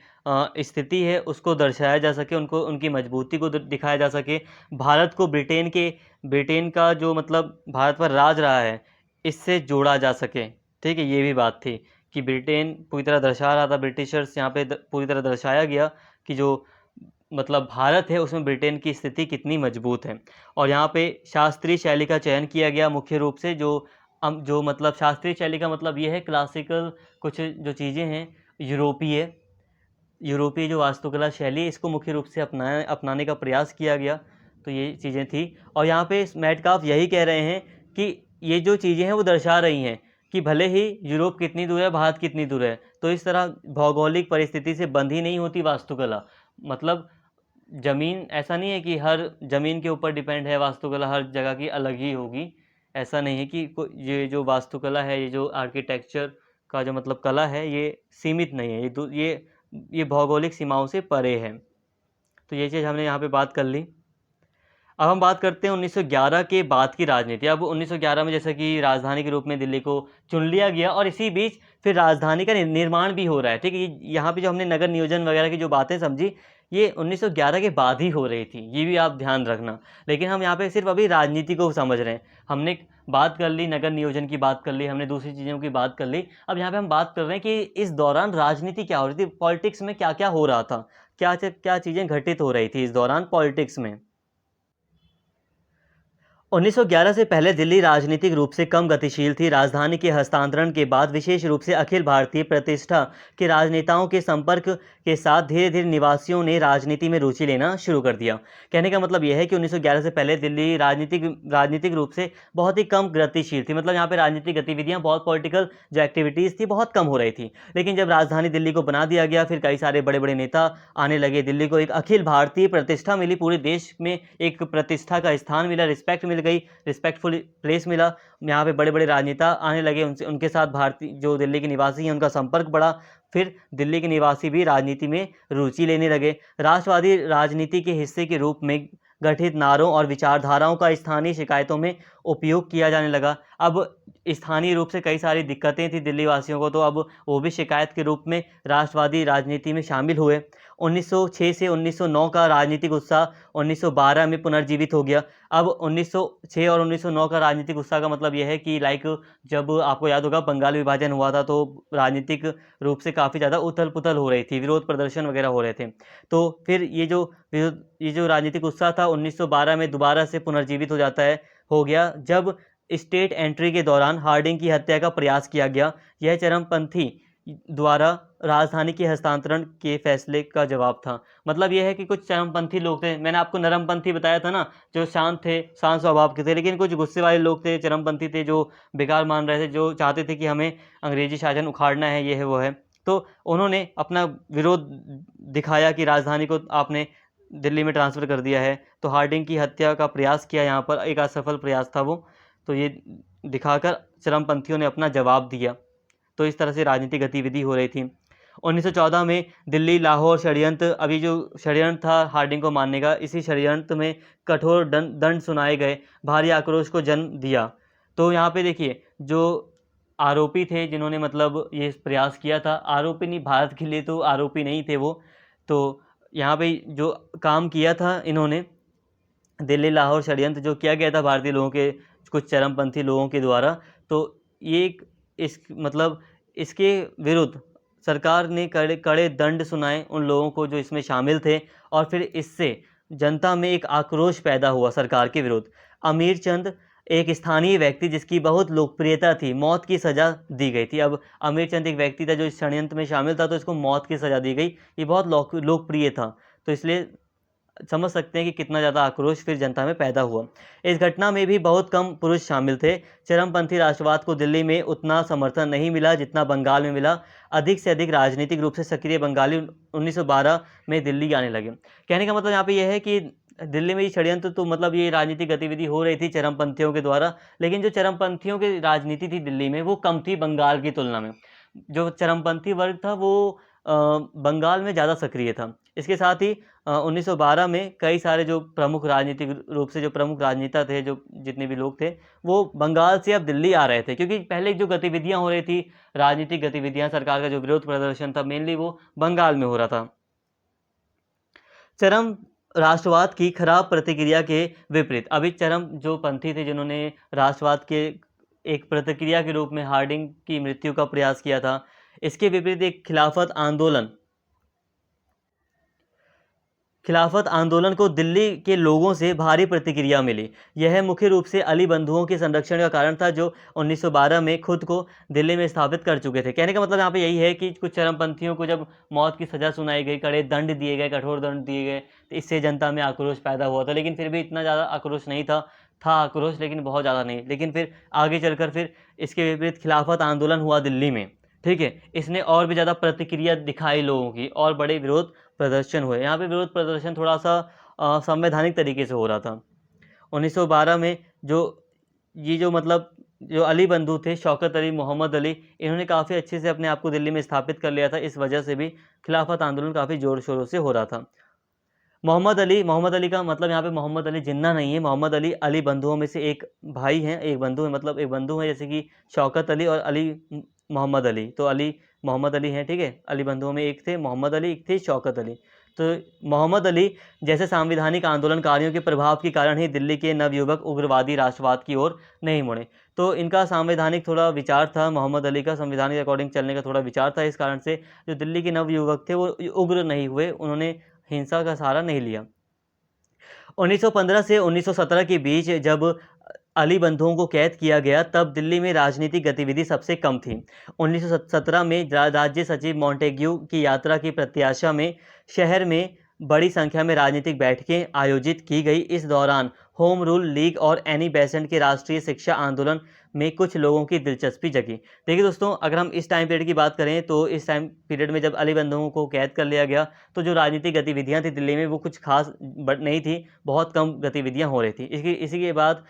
स्थिति है, उसको दर्शाया जा सके, उनको उनकी मजबूती को दिखाया जा सके। भारत को ब्रिटेन का जो मतलब भारत पर राज रहा है, इससे जोड़ा जा सके। ठीक है, ये भी बात थी कि ब्रिटेन पूरी तरह दर्शा रहा था, ब्रिटिशर्स यहाँ पे पूरी तरह दर्शाया गया कि जो मतलब भारत है उसमें ब्रिटेन की स्थिति कितनी मजबूत है। और यहाँ पे शास्त्रीय शैली का चयन किया गया मुख्य रूप से, जो मतलब शास्त्रीय शैली का मतलब ये है क्लासिकल कुछ जो चीज़ें हैं, यूरोपीय जो वास्तुकला शैली, इसको मुख्य रूप से अपनाने का प्रयास किया गया। तो ये चीज़ें थी। और यहाँ पे मेटकाफ यही कह रहे हैं कि ये जो चीज़ें हैं वो दर्शा रही हैं कि भले ही यूरोप कितनी दूर है, भारत कितनी दूर है, तो इस तरह भौगोलिक परिस्थिति से बंधी नहीं होती वास्तुकला। मतलब ज़मीन ऐसा नहीं है कि हर ज़मीन के ऊपर डिपेंड है वास्तुकला, हर जगह की अलग ही होगी। ऐसा नहीं है कि ये जो वास्तुकला है, ये जो आर्किटेक्चर का जो मतलब कला है, ये सीमित नहीं है, ये भौगोलिक सीमाओं से परे है। तो ये चीज़ हमने यहाँ पे बात कर ली। अब हम बात करते हैं 1911 के बाद की राजनीति। अब 1911 में जैसा कि राजधानी के रूप में दिल्ली को चुन लिया गया और इसी बीच फिर राजधानी का निर्माण भी हो रहा है। ठीक है, यहाँ पे जो हमने नगर नियोजन वगैरह की जो बातें समझी, ये 1911 के बाद ही हो रही थी, ये भी आप ध्यान रखना। लेकिन हम यहाँ पे सिर्फ अभी राजनीति को समझ रहे हैं। हमने बात कर ली, नगर नियोजन की बात कर ली, हमने दूसरी चीज़ों की बात कर ली। अब यहाँ पे हम बात कर रहे हैं कि इस दौरान राजनीति क्या हो रही थी, पॉलिटिक्स में क्या क्या हो रहा था, क्या क्या चीज़ें घटित हो रही थी इस दौरान पॉलिटिक्स में। 1911 से पहले दिल्ली राजनीतिक रूप से कम गतिशील थी। राजधानी के हस्तांतरण के बाद विशेष रूप से अखिल भारतीय प्रतिष्ठा के राजनेताओं के संपर्क के साथ धीरे धीरे निवासियों ने राजनीति में रुचि लेना शुरू कर दिया। कहने का मतलब यह है कि 1911 से पहले दिल्ली राजनीतिक रूप से बहुत ही कम गतिशील थी। मतलब यहाँ पे राजनीतिक गतिविधियाँ, बहुत पॉलिटिकल जो एक्टिविटीज़ थी, बहुत कम हो रही थी। लेकिन जब राजधानी दिल्ली को बना दिया गया, फिर कई सारे बड़े बड़े नेता आने लगे, दिल्ली को एक अखिल भारतीय प्रतिष्ठा मिली, पूरे देश में एक प्रतिष्ठा का स्थान मिला, रिस्पेक्ट मिल गई, रिस्पेक्टफुल प्लेस मिला। यहाँ पे बड़े बड़े राजनेता आने लगे, उनके साथ भारतीय जो दिल्ली के निवासी हैं उनका संपर्क बढ़ा। फिर दिल्ली के निवासी भी राजनीति में रुचि लेने लगे। राष्ट्रवादी राजनीति के हिस्से के रूप में गठित नारों और विचारधाराओं का स्थानीय शिकायतों में उपयोग किया जाने लगा। अब स्थानीय रूप से कई सारी दिक्कतें थी दिल्ली वासियों को, तो अब वो भी शिकायत के रूप में राष्ट्रवादी राजनीति में शामिल हुए। 1906 से 1909 का राजनीतिक उत्साह 1912 में पुनर्जीवित हो गया। अब 1906 और 1909 का राजनीतिक उत्साह का मतलब यह है कि जब आपको याद होगा बंगाल विभाजन हुआ था, तो राजनीतिक रूप से काफ़ी ज़्यादा उथल पुथल हो रही थी, विरोध प्रदर्शन वगैरह हो रहे थे। तो फिर ये जो राजनीतिक उत्साह था 1912 में दोबारा से पुनर्जीवित हो गया जब स्टेट एंट्री के दौरान हार्डिंग की हत्या का प्रयास किया गया। यह चरमपंथी द्वारा राजधानी के हस्तांतरण के फैसले का जवाब था। मतलब यह है कि कुछ चरमपंथी लोग थे, मैंने आपको नरमपंथी बताया था ना, जो शांत थे, शांत स्वभाव के थे, लेकिन कुछ गुस्से वाले लोग थे, चरमपंथी थे, जो बेकार मान रहे थे, जो चाहते थे कि हमें अंग्रेजी शासन उखाड़ना है, ये है वो है। तो उन्होंने अपना विरोध दिखाया कि राजधानी को आपने दिल्ली में ट्रांसफ़र कर दिया है, तो हार्डिंग की हत्या का प्रयास किया, यहाँ पर एक असफल प्रयास था वो। तो ये दिखाकर चरमपंथियों ने अपना जवाब दिया। तो इस तरह से राजनीतिक गतिविधि हो रही थी। 1914 में दिल्ली लाहौर षड्यंत्र, अभी जो षड्यंत्र था हार्डिंग को मारने का, इसी षड्यंत्र में कठोर दंड सुनाए गए, भारी आक्रोश को जन्म दिया। तो यहाँ पे देखिए, जो आरोपी थे जिन्होंने मतलब ये प्रयास किया था, आरोपी नहीं, भारत के लिए तो आरोपी नहीं थे वो, तो यहाँ पे जो काम किया था इन्होंने, दिल्ली लाहौर षड्यंत्र जो किया गया था भारतीय लोगों के, कुछ चरमपंथी लोगों के द्वारा, तो ये इसके विरुद्ध सरकार ने कड़े दंड सुनाए उन लोगों को जो इसमें शामिल थे, और फिर इससे जनता में एक आक्रोश पैदा हुआ सरकार के विरुद्ध। अमीर चंद एक स्थानीय व्यक्ति जिसकी बहुत लोकप्रियता थी, मौत की सज़ा दी गई थी। अब अमीर चंद एक व्यक्ति था जो इस षड्यंत्र में शामिल था, तो इसको मौत की सज़ा दी गई। ये बहुत लोकप्रिय था, तो इसलिए समझ सकते हैं कि कितना ज़्यादा आक्रोश फिर जनता में पैदा हुआ। इस घटना में भी बहुत कम पुरुष शामिल थे। चरमपंथी राष्ट्रवाद को दिल्ली में उतना समर्थन नहीं मिला जितना बंगाल में मिला। अधिक से अधिक राजनीतिक रूप से सक्रिय बंगाली 1912 में दिल्ली आने लगे। कहने का मतलब यहाँ पे यह है कि दिल्ली में ये षड्यंत्र तो मतलब ये राजनीतिक गतिविधि हो रही थी चरमपंथियों के द्वारा, लेकिन जो चरमपंथियों की राजनीति थी दिल्ली में वो कम थी बंगाल की तुलना में। जो चरमपंथी वर्ग था वो बंगाल में ज़्यादा सक्रिय था। इसके साथ ही 1912 में कई सारे जो प्रमुख राजनीतिक रूप से जो प्रमुख राजनेता थे, जो जितने भी लोग थे, वो बंगाल से अब दिल्ली आ रहे थे, क्योंकि पहले जो गतिविधियां हो रही थी, राजनीतिक गतिविधियां, सरकार का जो विरोध प्रदर्शन था, मेनली वो बंगाल में हो रहा था। चरम राष्ट्रवाद की खराब प्रतिक्रिया के विपरीत, अभी चरम जो पंथी थे जिन्होंने राष्ट्रवाद के एक प्रतिक्रिया के रूप में हार्डिंग की मृत्यु का प्रयास किया था, इसके विपरीत एक खिलाफत आंदोलन को दिल्ली के लोगों से भारी प्रतिक्रिया मिली। यह मुख्य रूप से अली बंधुओं के संरक्षण का कारण था, जो 1912 में खुद को दिल्ली में स्थापित कर चुके थे। कहने का मतलब यहाँ पे यही है कि कुछ चरमपंथियों को जब मौत की सज़ा सुनाई गई, कड़े दंड दिए गए, कठोर दंड दिए गए, तो इससे जनता में आक्रोश पैदा हुआ था। लेकिन फिर भी इतना ज़्यादा आक्रोश नहीं था आक्रोश, लेकिन बहुत ज़्यादा नहीं। लेकिन फिर आगे चलकर फिर इसके विपरीत खिलाफत आंदोलन हुआ दिल्ली में, ठीक है। इसने और भी ज़्यादा प्रतिक्रिया दिखाई लोगों की, और बड़े विरोध प्रदर्शन हुए। यहाँ पे विरोध प्रदर्शन थोड़ा सा संवैधानिक तरीके से हो रहा था। 1912 में जो मतलब जो अली बंधु थे, शौकत अली, मोहम्मद अली, इन्होंने काफ़ी अच्छे से अपने आप को दिल्ली में स्थापित कर लिया था। इस वजह से भी खिलाफत आंदोलन काफ़ी ज़ोर शोरों से हो रहा था। मोहम्मद अली का मतलब यहाँ पे मोहम्मद अली जिन्ना नहीं है। मोहम्मद अली अली बंधुओं में से एक भाई हैं, एक बंधु है, मतलब एक बंधु है, जैसे कि शौकत अली और अली मोहम्मद अली। तो अली मोहम्मद अली हैं, ठीक है। अली बंधुओं में एक थे मोहम्मद अली, एक थे शौकत अली। तो मोहम्मद अली जैसे सांविधानिक आंदोलनकारियों के प्रभाव के कारण ही दिल्ली के नवयुवक उग्रवादी राष्ट्रवाद की ओर नहीं मुड़े। तो इनका सांवैधानिक थोड़ा विचार था, मोहम्मद अली का संविधान के अकॉर्डिंग चलने का थोड़ा विचार था। इस कारण से जो दिल्ली के नवयुवक थे वो उग्र नहीं हुए, उन्होंने हिंसा का सहारा नहीं लिया। 1915 से 1917 के बीच जब अली बंधुओं को कैद किया गया, तब दिल्ली में राजनीतिक गतिविधि सबसे कम थी। 1917 में राज्य सचिव मॉन्टेग्यू की यात्रा की प्रत्याशा में शहर में बड़ी संख्या में राजनीतिक बैठकें आयोजित की गई। इस दौरान होम रूल लीग और एनी बेसेंट के राष्ट्रीय शिक्षा आंदोलन में कुछ लोगों की दिलचस्पी जगी। देखिए दोस्तों, अगर हम इस टाइम पीरियड की बात करें तो इस टाइम पीरियड में जब अली बंधुओं को कैद कर लिया गया, तो जो राजनीतिक गतिविधियां थी दिल्ली में वो कुछ खास नहीं थी, बहुत कम गतिविधियां हो रही थी। इसी के बाद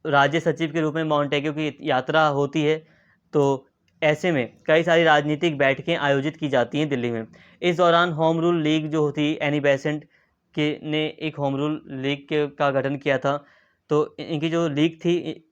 राज्य सचिव के रूप में मॉन्टेग्यू की यात्रा होती है, तो ऐसे में कई सारी राजनीतिक बैठकें आयोजित की जाती हैं दिल्ली में। इस दौरान होम रूल लीग जो होती, एनी बेसेंट के ने एक होम रूल लीग का गठन किया था। तो इनकी जो लीग थी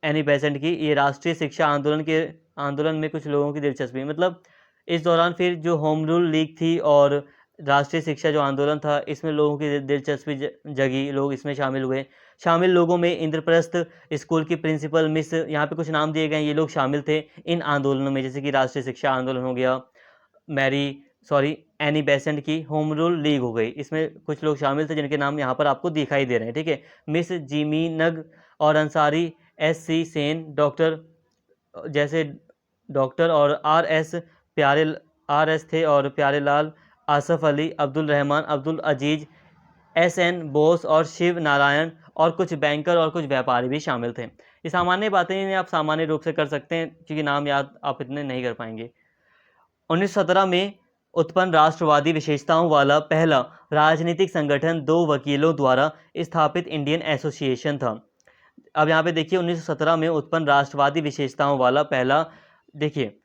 एनी बेसेंट की, ये राष्ट्रीय शिक्षा आंदोलन में कुछ लोगों की दिलचस्पी, मतलब इस दौरान फिर जो होम रूल लीग थी और राष्ट्रीय शिक्षा जो आंदोलन था, इसमें लोगों की दिलचस्पी जगी, लोग इसमें शामिल हुए। शामिल लोगों में इंद्रप्रस्थ स्कूल की प्रिंसिपल मिस, यहाँ पे कुछ नाम दिए गए, ये लोग शामिल थे इन आंदोलनों में, जैसे कि राष्ट्रीय शिक्षा आंदोलन हो गया, एनी बेसेंट की होम रूल लीग हो गई। इसमें कुछ लोग शामिल थे जिनके नाम यहाँ पर आपको दिखाई दे रहे हैं, ठीक है। मिस जिमी नग और अंसारी, SC सेन, डॉक्टर और RS थे, और प्यारे लाल, आसफ अली, अब्दुल रहमान, अब्दुल अजीज, SN बोस और शिव नारायण, और कुछ बैंकर और कुछ व्यापारी भी शामिल थे। ये सामान्य बातें इन्हें आप सामान्य रूप से कर सकते हैं, क्योंकि नाम याद आप इतने नहीं कर पाएंगे। 1917 में उत्पन्न राष्ट्रवादी विशेषताओं वाला पहला राजनीतिक संगठन 2 वकीलों द्वारा स्थापित इंडियन एसोसिएशन था। अब यहाँ पे देखिए, 1917 में उत्पन्न राष्ट्रवादी विशेषताओं वाला पहला, देखिए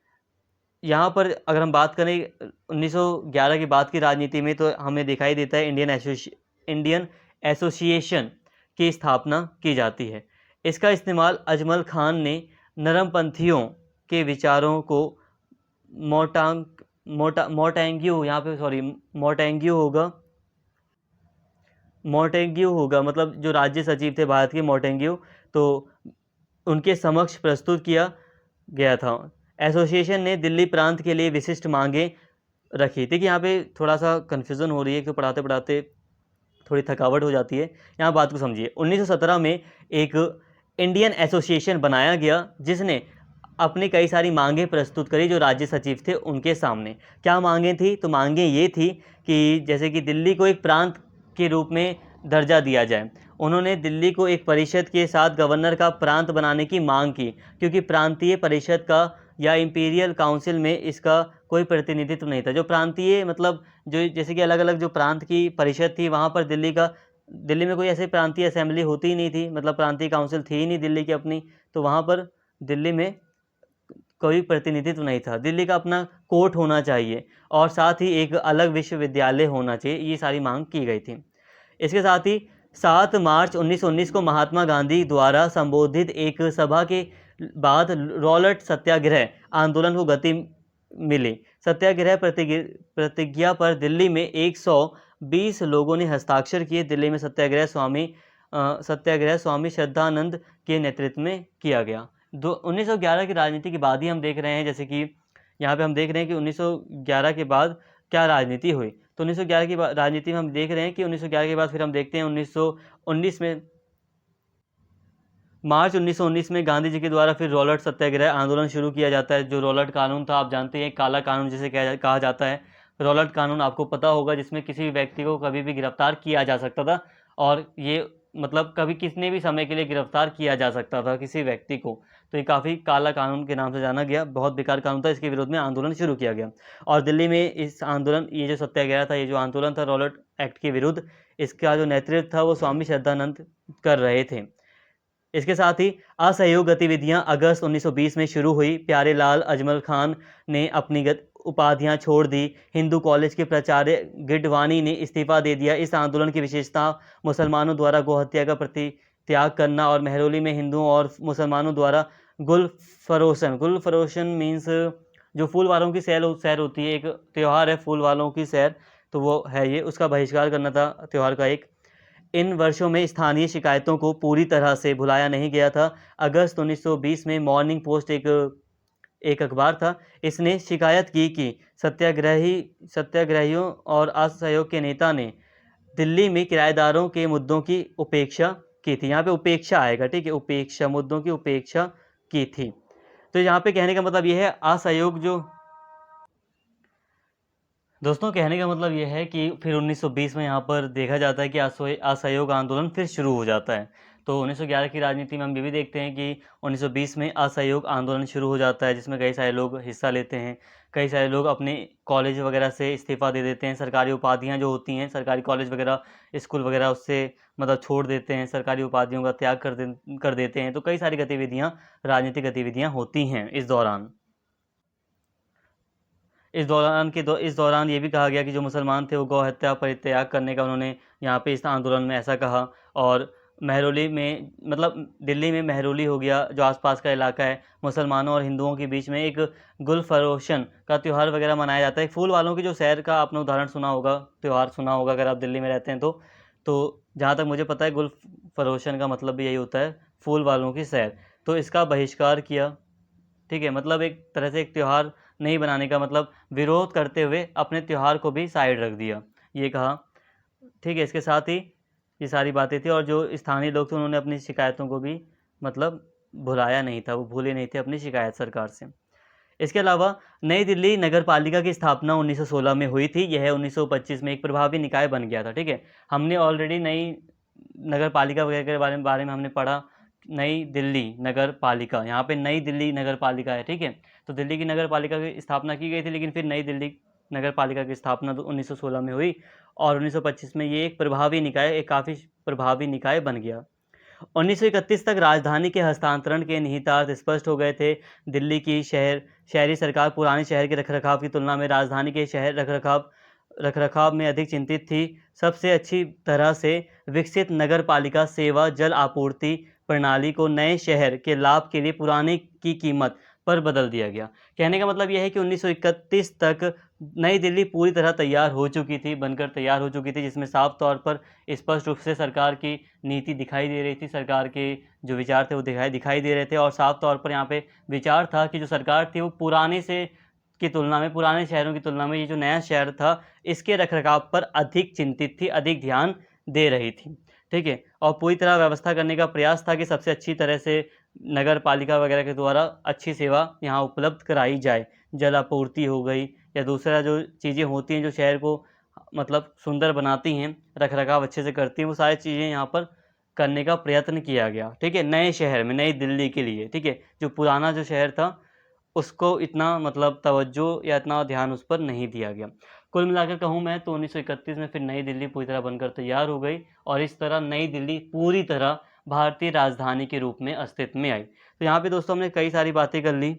यहाँ पर अगर हम बात करें 1911 के बाद की राजनीति में, तो हमें दिखाई देता है इंडियन एसोसिएशन की स्थापना की जाती है। इसका इस्तेमाल अजमल खान ने नरमपंथियों के विचारों को मोटेंग्यू होगा, मतलब जो राज्य सचिव थे भारत के, मोटेंग्यू, तो उनके समक्ष प्रस्तुत किया गया था। एसोसिएशन ने दिल्ली प्रांत के लिए विशिष्ट मांगें रखी। देखिए यहाँ पे थोड़ा सा कन्फ्यूज़न हो रही है, क्योंकि पढ़ाते पढ़ाते थोड़ी थकावट हो जाती है। यहाँ बात को समझिए। 1917 में एक इंडियन एसोसिएशन बनाया गया, जिसने अपनी कई सारी मांगें प्रस्तुत करी जो राज्य सचिव थे उनके सामने। क्या मांगें थी? तो मांगें ये थी कि जैसे कि दिल्ली को एक प्रांत के रूप में दर्जा दिया जाए। उन्होंने दिल्ली को एक परिषद के साथ गवर्नर का प्रांत बनाने की मांग की, क्योंकि प्रांतीय परिषद का या इंपीरियल काउंसिल में इसका कोई प्रतिनिधित्व नहीं था। जो प्रांतीय, मतलब जो जैसे कि अलग अलग जो प्रांत की परिषद थी, वहाँ पर दिल्ली का दिल्ली में कोई ऐसी प्रांतीय असेंबली होती ही नहीं थी, मतलब प्रांतीय काउंसिल थी ही नहीं दिल्ली की अपनी, तो वहाँ पर दिल्ली में कोई प्रतिनिधित्व नहीं था। दिल्ली का अपना कोर्ट होना चाहिए और साथ ही एक अलग विश्वविद्यालय होना चाहिए, ये सारी मांग की गई थी। इसके साथ ही 7 मार्च 1919 को महात्मा गांधी द्वारा संबोधित एक सभा के बाद रॉलेट सत्याग्रह आंदोलन को गति मिली। सत्याग्रह प्रतिज्ञा पर दिल्ली में 120 लोगों ने हस्ताक्षर किए। दिल्ली में सत्याग्रह स्वामी श्रद्धानंद के नेतृत्व में किया गया। 1911 की राजनीति के बाद ही हम देख रहे हैं, जैसे कि यहाँ पे हम देख रहे हैं कि 1911 के बाद क्या राजनीति हुई। तो 1911 की राजनीति में हम देख रहे हैं कि 1911 के बाद फिर हम देखते हैं 1919 में, मार्च 1919 में गांधी जी के द्वारा फिर रॉलेट सत्याग्रह आंदोलन शुरू किया जाता है। जो रॉलेट कानून था, आप जानते हैं, काला कानून जिसे कहा जाता है। रॉलेट कानून आपको पता होगा, जिसमें किसी भी व्यक्ति को कभी भी गिरफ्तार किया जा सकता था, और ये मतलब कभी कितने भी समय के लिए गिरफ्तार किया जा सकता था किसी व्यक्ति को। तो ये काफ़ी काला कानून के नाम से जाना गया, बहुत बेकार कानून था। इसके विरोध में आंदोलन शुरू किया गया और दिल्ली में इस आंदोलन, ये जो सत्याग्रह था, ये जो आंदोलन था रॉलेट एक्ट के विरुद्ध, इसका जो नेतृत्व था वो स्वामी श्रद्धानंद कर रहे थे। इसके साथ ही असहयोग गतिविधियां अगस्त 1920 में शुरू हुई। प्यारेलाल अजमल खान ने अपनी उपाधियां छोड़ दी। हिंदू कॉलेज के प्राचार्य गिडवानी ने इस्तीफा दे दिया। इस आंदोलन की विशेषता मुसलमानों द्वारा गोहत्या का त्याग करना और मेहरौली में हिंदुओं और मुसलमानों द्वारा गुल फरोशन मीन्स जो फूल वालों की सैर होती है, एक त्यौहार है फूल वालों की सैर, तो वो है ये, उसका बहिष्कार करना था त्यौहार का एक। इन वर्षों में स्थानीय शिकायतों को पूरी तरह से भुलाया नहीं गया था। अगस्त 1920 में मॉर्निंग पोस्ट एक अखबार था, इसने शिकायत की कि सत्याग्रहियों और असहयोग के नेता ने दिल्ली में किराएदारों के मुद्दों की उपेक्षा की थी। यहाँ पे उपेक्षा आएगा, ठीक है, उपेक्षा, मुद्दों की उपेक्षा की थी। तो यहाँ पे कहने का मतलब यह है असहयोग जो दोस्तों, कहने का मतलब यह है कि फिर 1920 में यहाँ पर देखा जाता है कि असहयोग आंदोलन फिर शुरू हो जाता है। तो 1911 की राजनीति में हम ये भी देखते हैं कि 1920 में असहयोग आंदोलन शुरू हो जाता है, जिसमें कई सारे लोग हिस्सा लेते हैं। कई सारे लोग अपने कॉलेज वगैरह से इस्तीफा दे देते हैं। सरकारी उपाधियाँ जो होती हैं, सरकारी कॉलेज वगैरह, स्कूल वगैरह, उससे मतलब छोड़ देते हैं, सरकारी उपाधियों का त्याग कर देते हैं। तो कई सारी गतिविधियाँ, राजनीतिक गतिविधियाँ होती हैं इस दौरान। इस दौरान ये भी कहा गया कि जो मुसलमान थे वो गौ हत्या परित्याग करने का उन्होंने यहाँ पे इस आंदोलन में ऐसा कहा। और मेहरौली में, मतलब दिल्ली में मेहरौली हो गया, जो आसपास का इलाका है, मुसलमानों और हिंदुओं के बीच में एक गुलफरोशन का त्यौहार वगैरह मनाया जाता है। फूल वालों की जो सैर का आपने उदाहरण सुना होगा, त्यौहार सुना होगा अगर आप दिल्ली में रहते हैं तो जहाँ तक मुझे पता है गुलफरोशन का मतलब भी यही होता है, फूल वालों की सैर। तो इसका बहिष्कार किया, ठीक है, मतलब एक तरह से एक त्यौहार नहीं बनाने का मतलब विरोध करते हुए अपने त्यौहार को भी साइड रख दिया, ये कहा, ठीक है। इसके साथ ही ये सारी बातें थी, और जो स्थानीय लोग थे उन्होंने अपनी शिकायतों को भी मतलब भुलाया नहीं था, वो भूले नहीं थे अपनी शिकायत सरकार से। इसके अलावा नई दिल्ली नगर पालिका की स्थापना 1916 में हुई थी। यह 1925 में एक प्रभावी निकाय बन गया था, ठीक है। हमने ऑलरेडी नई नगर पालिका वगैरह के बारे में हमने पढ़ा। नई दिल्ली नगर पालिका, यहाँ पे नई दिल्ली नगर पालिका है, ठीक है। तो दिल्ली की नगर पालिका की स्थापना की गई थी, लेकिन फिर नई दिल्ली नगर पालिका की स्थापना तो 1916 में हुई, और 1925 में ये एक प्रभावी निकाय, एक काफ़ी प्रभावी निकाय बन गया। 1931 तक राजधानी के हस्तांतरण के निहितार्थ स्पष्ट हो गए थे। दिल्ली की शहरी सरकार पुराने शहर के रखरखाव की तुलना में राजधानी के शहर रखरखाव में अधिक चिंतित थी। सबसे अच्छी तरह से विकसित नगर पालिका सेवा जल आपूर्ति प्रणाली को नए शहर के लाभ के लिए पुराने की कीमत पर बदल दिया गया। कहने का मतलब यह है कि 1931 तक नई दिल्ली पूरी तरह तैयार हो चुकी थी, बनकर तैयार हो चुकी थी, जिसमें साफ तौर पर स्पष्ट रूप से सरकार की नीति दिखाई दे रही थी, सरकार के जो विचार थे वो दिखाई दे रहे थे। और साफ तौर पर यहाँ पे विचार था कि जो सरकार थी वो पुराने शहरों की तुलना में ये जो नया शहर था, इसके रखरखाव पर अधिक चिंतित थी, अधिक ध्यान दे रही थी, ठीक है। और पूरी तरह व्यवस्था करने का प्रयास था कि सबसे अच्छी तरह से नगर पालिका वगैरह के द्वारा अच्छी सेवा यहाँ उपलब्ध कराई जाए। जल आपूर्ति हो गई, या दूसरा जो चीज़ें होती हैं जो शहर को मतलब सुंदर बनाती हैं, रखरखाव अच्छे से करती हैं, वो सारी चीज़ें यहाँ पर करने का प्रयत्न किया गया, ठीक है, नए शहर में, नई दिल्ली के लिए, ठीक है। जो पुराना जो शहर था उसको इतना मतलब तवज्जो या इतना ध्यान उस पर नहीं दिया गया। कुल मिलाकर कहूँ मैं तो 1931 में फिर नई दिल्ली पूरी तरह बनकर तैयार हो गई और इस तरह नई दिल्ली पूरी तरह भारतीय राजधानी के रूप में अस्तित्व में आई। तो यहाँ पे दोस्तों हमने कई सारी बातें कर ली।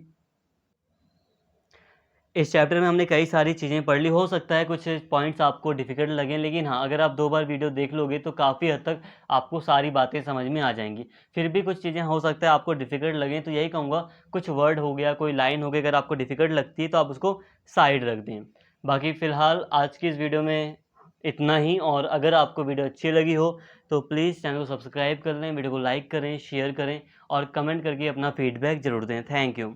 इस चैप्टर में हमने कई सारी चीज़ें पढ़ ली। हो सकता है कुछ पॉइंट्स आपको डिफ़िकल्ट लगें, लेकिन हाँ, अगर आप 2 बार वीडियो देख लोगे तो काफ़ी हद तक आपको सारी बातें समझ में आ जाएँगी। फिर भी कुछ चीज़ें हो सकता है आपको डिफ़िकल्ट लगें, तो यही कहूँगा कुछ वर्ड हो गया, कोई लाइन हो गई, अगर आपको डिफ़िकल्ट लगती है तो आप उसको साइड रख दें। बाकी फ़िलहाल आज की इस वीडियो में इतना ही, और अगर आपको वीडियो अच्छी लगी हो तो प्लीज़ चैनल को सब्सक्राइब कर लें, वीडियो को लाइक करें, शेयर करें और कमेंट करके अपना फ़ीडबैक ज़रूर दें। Thank you.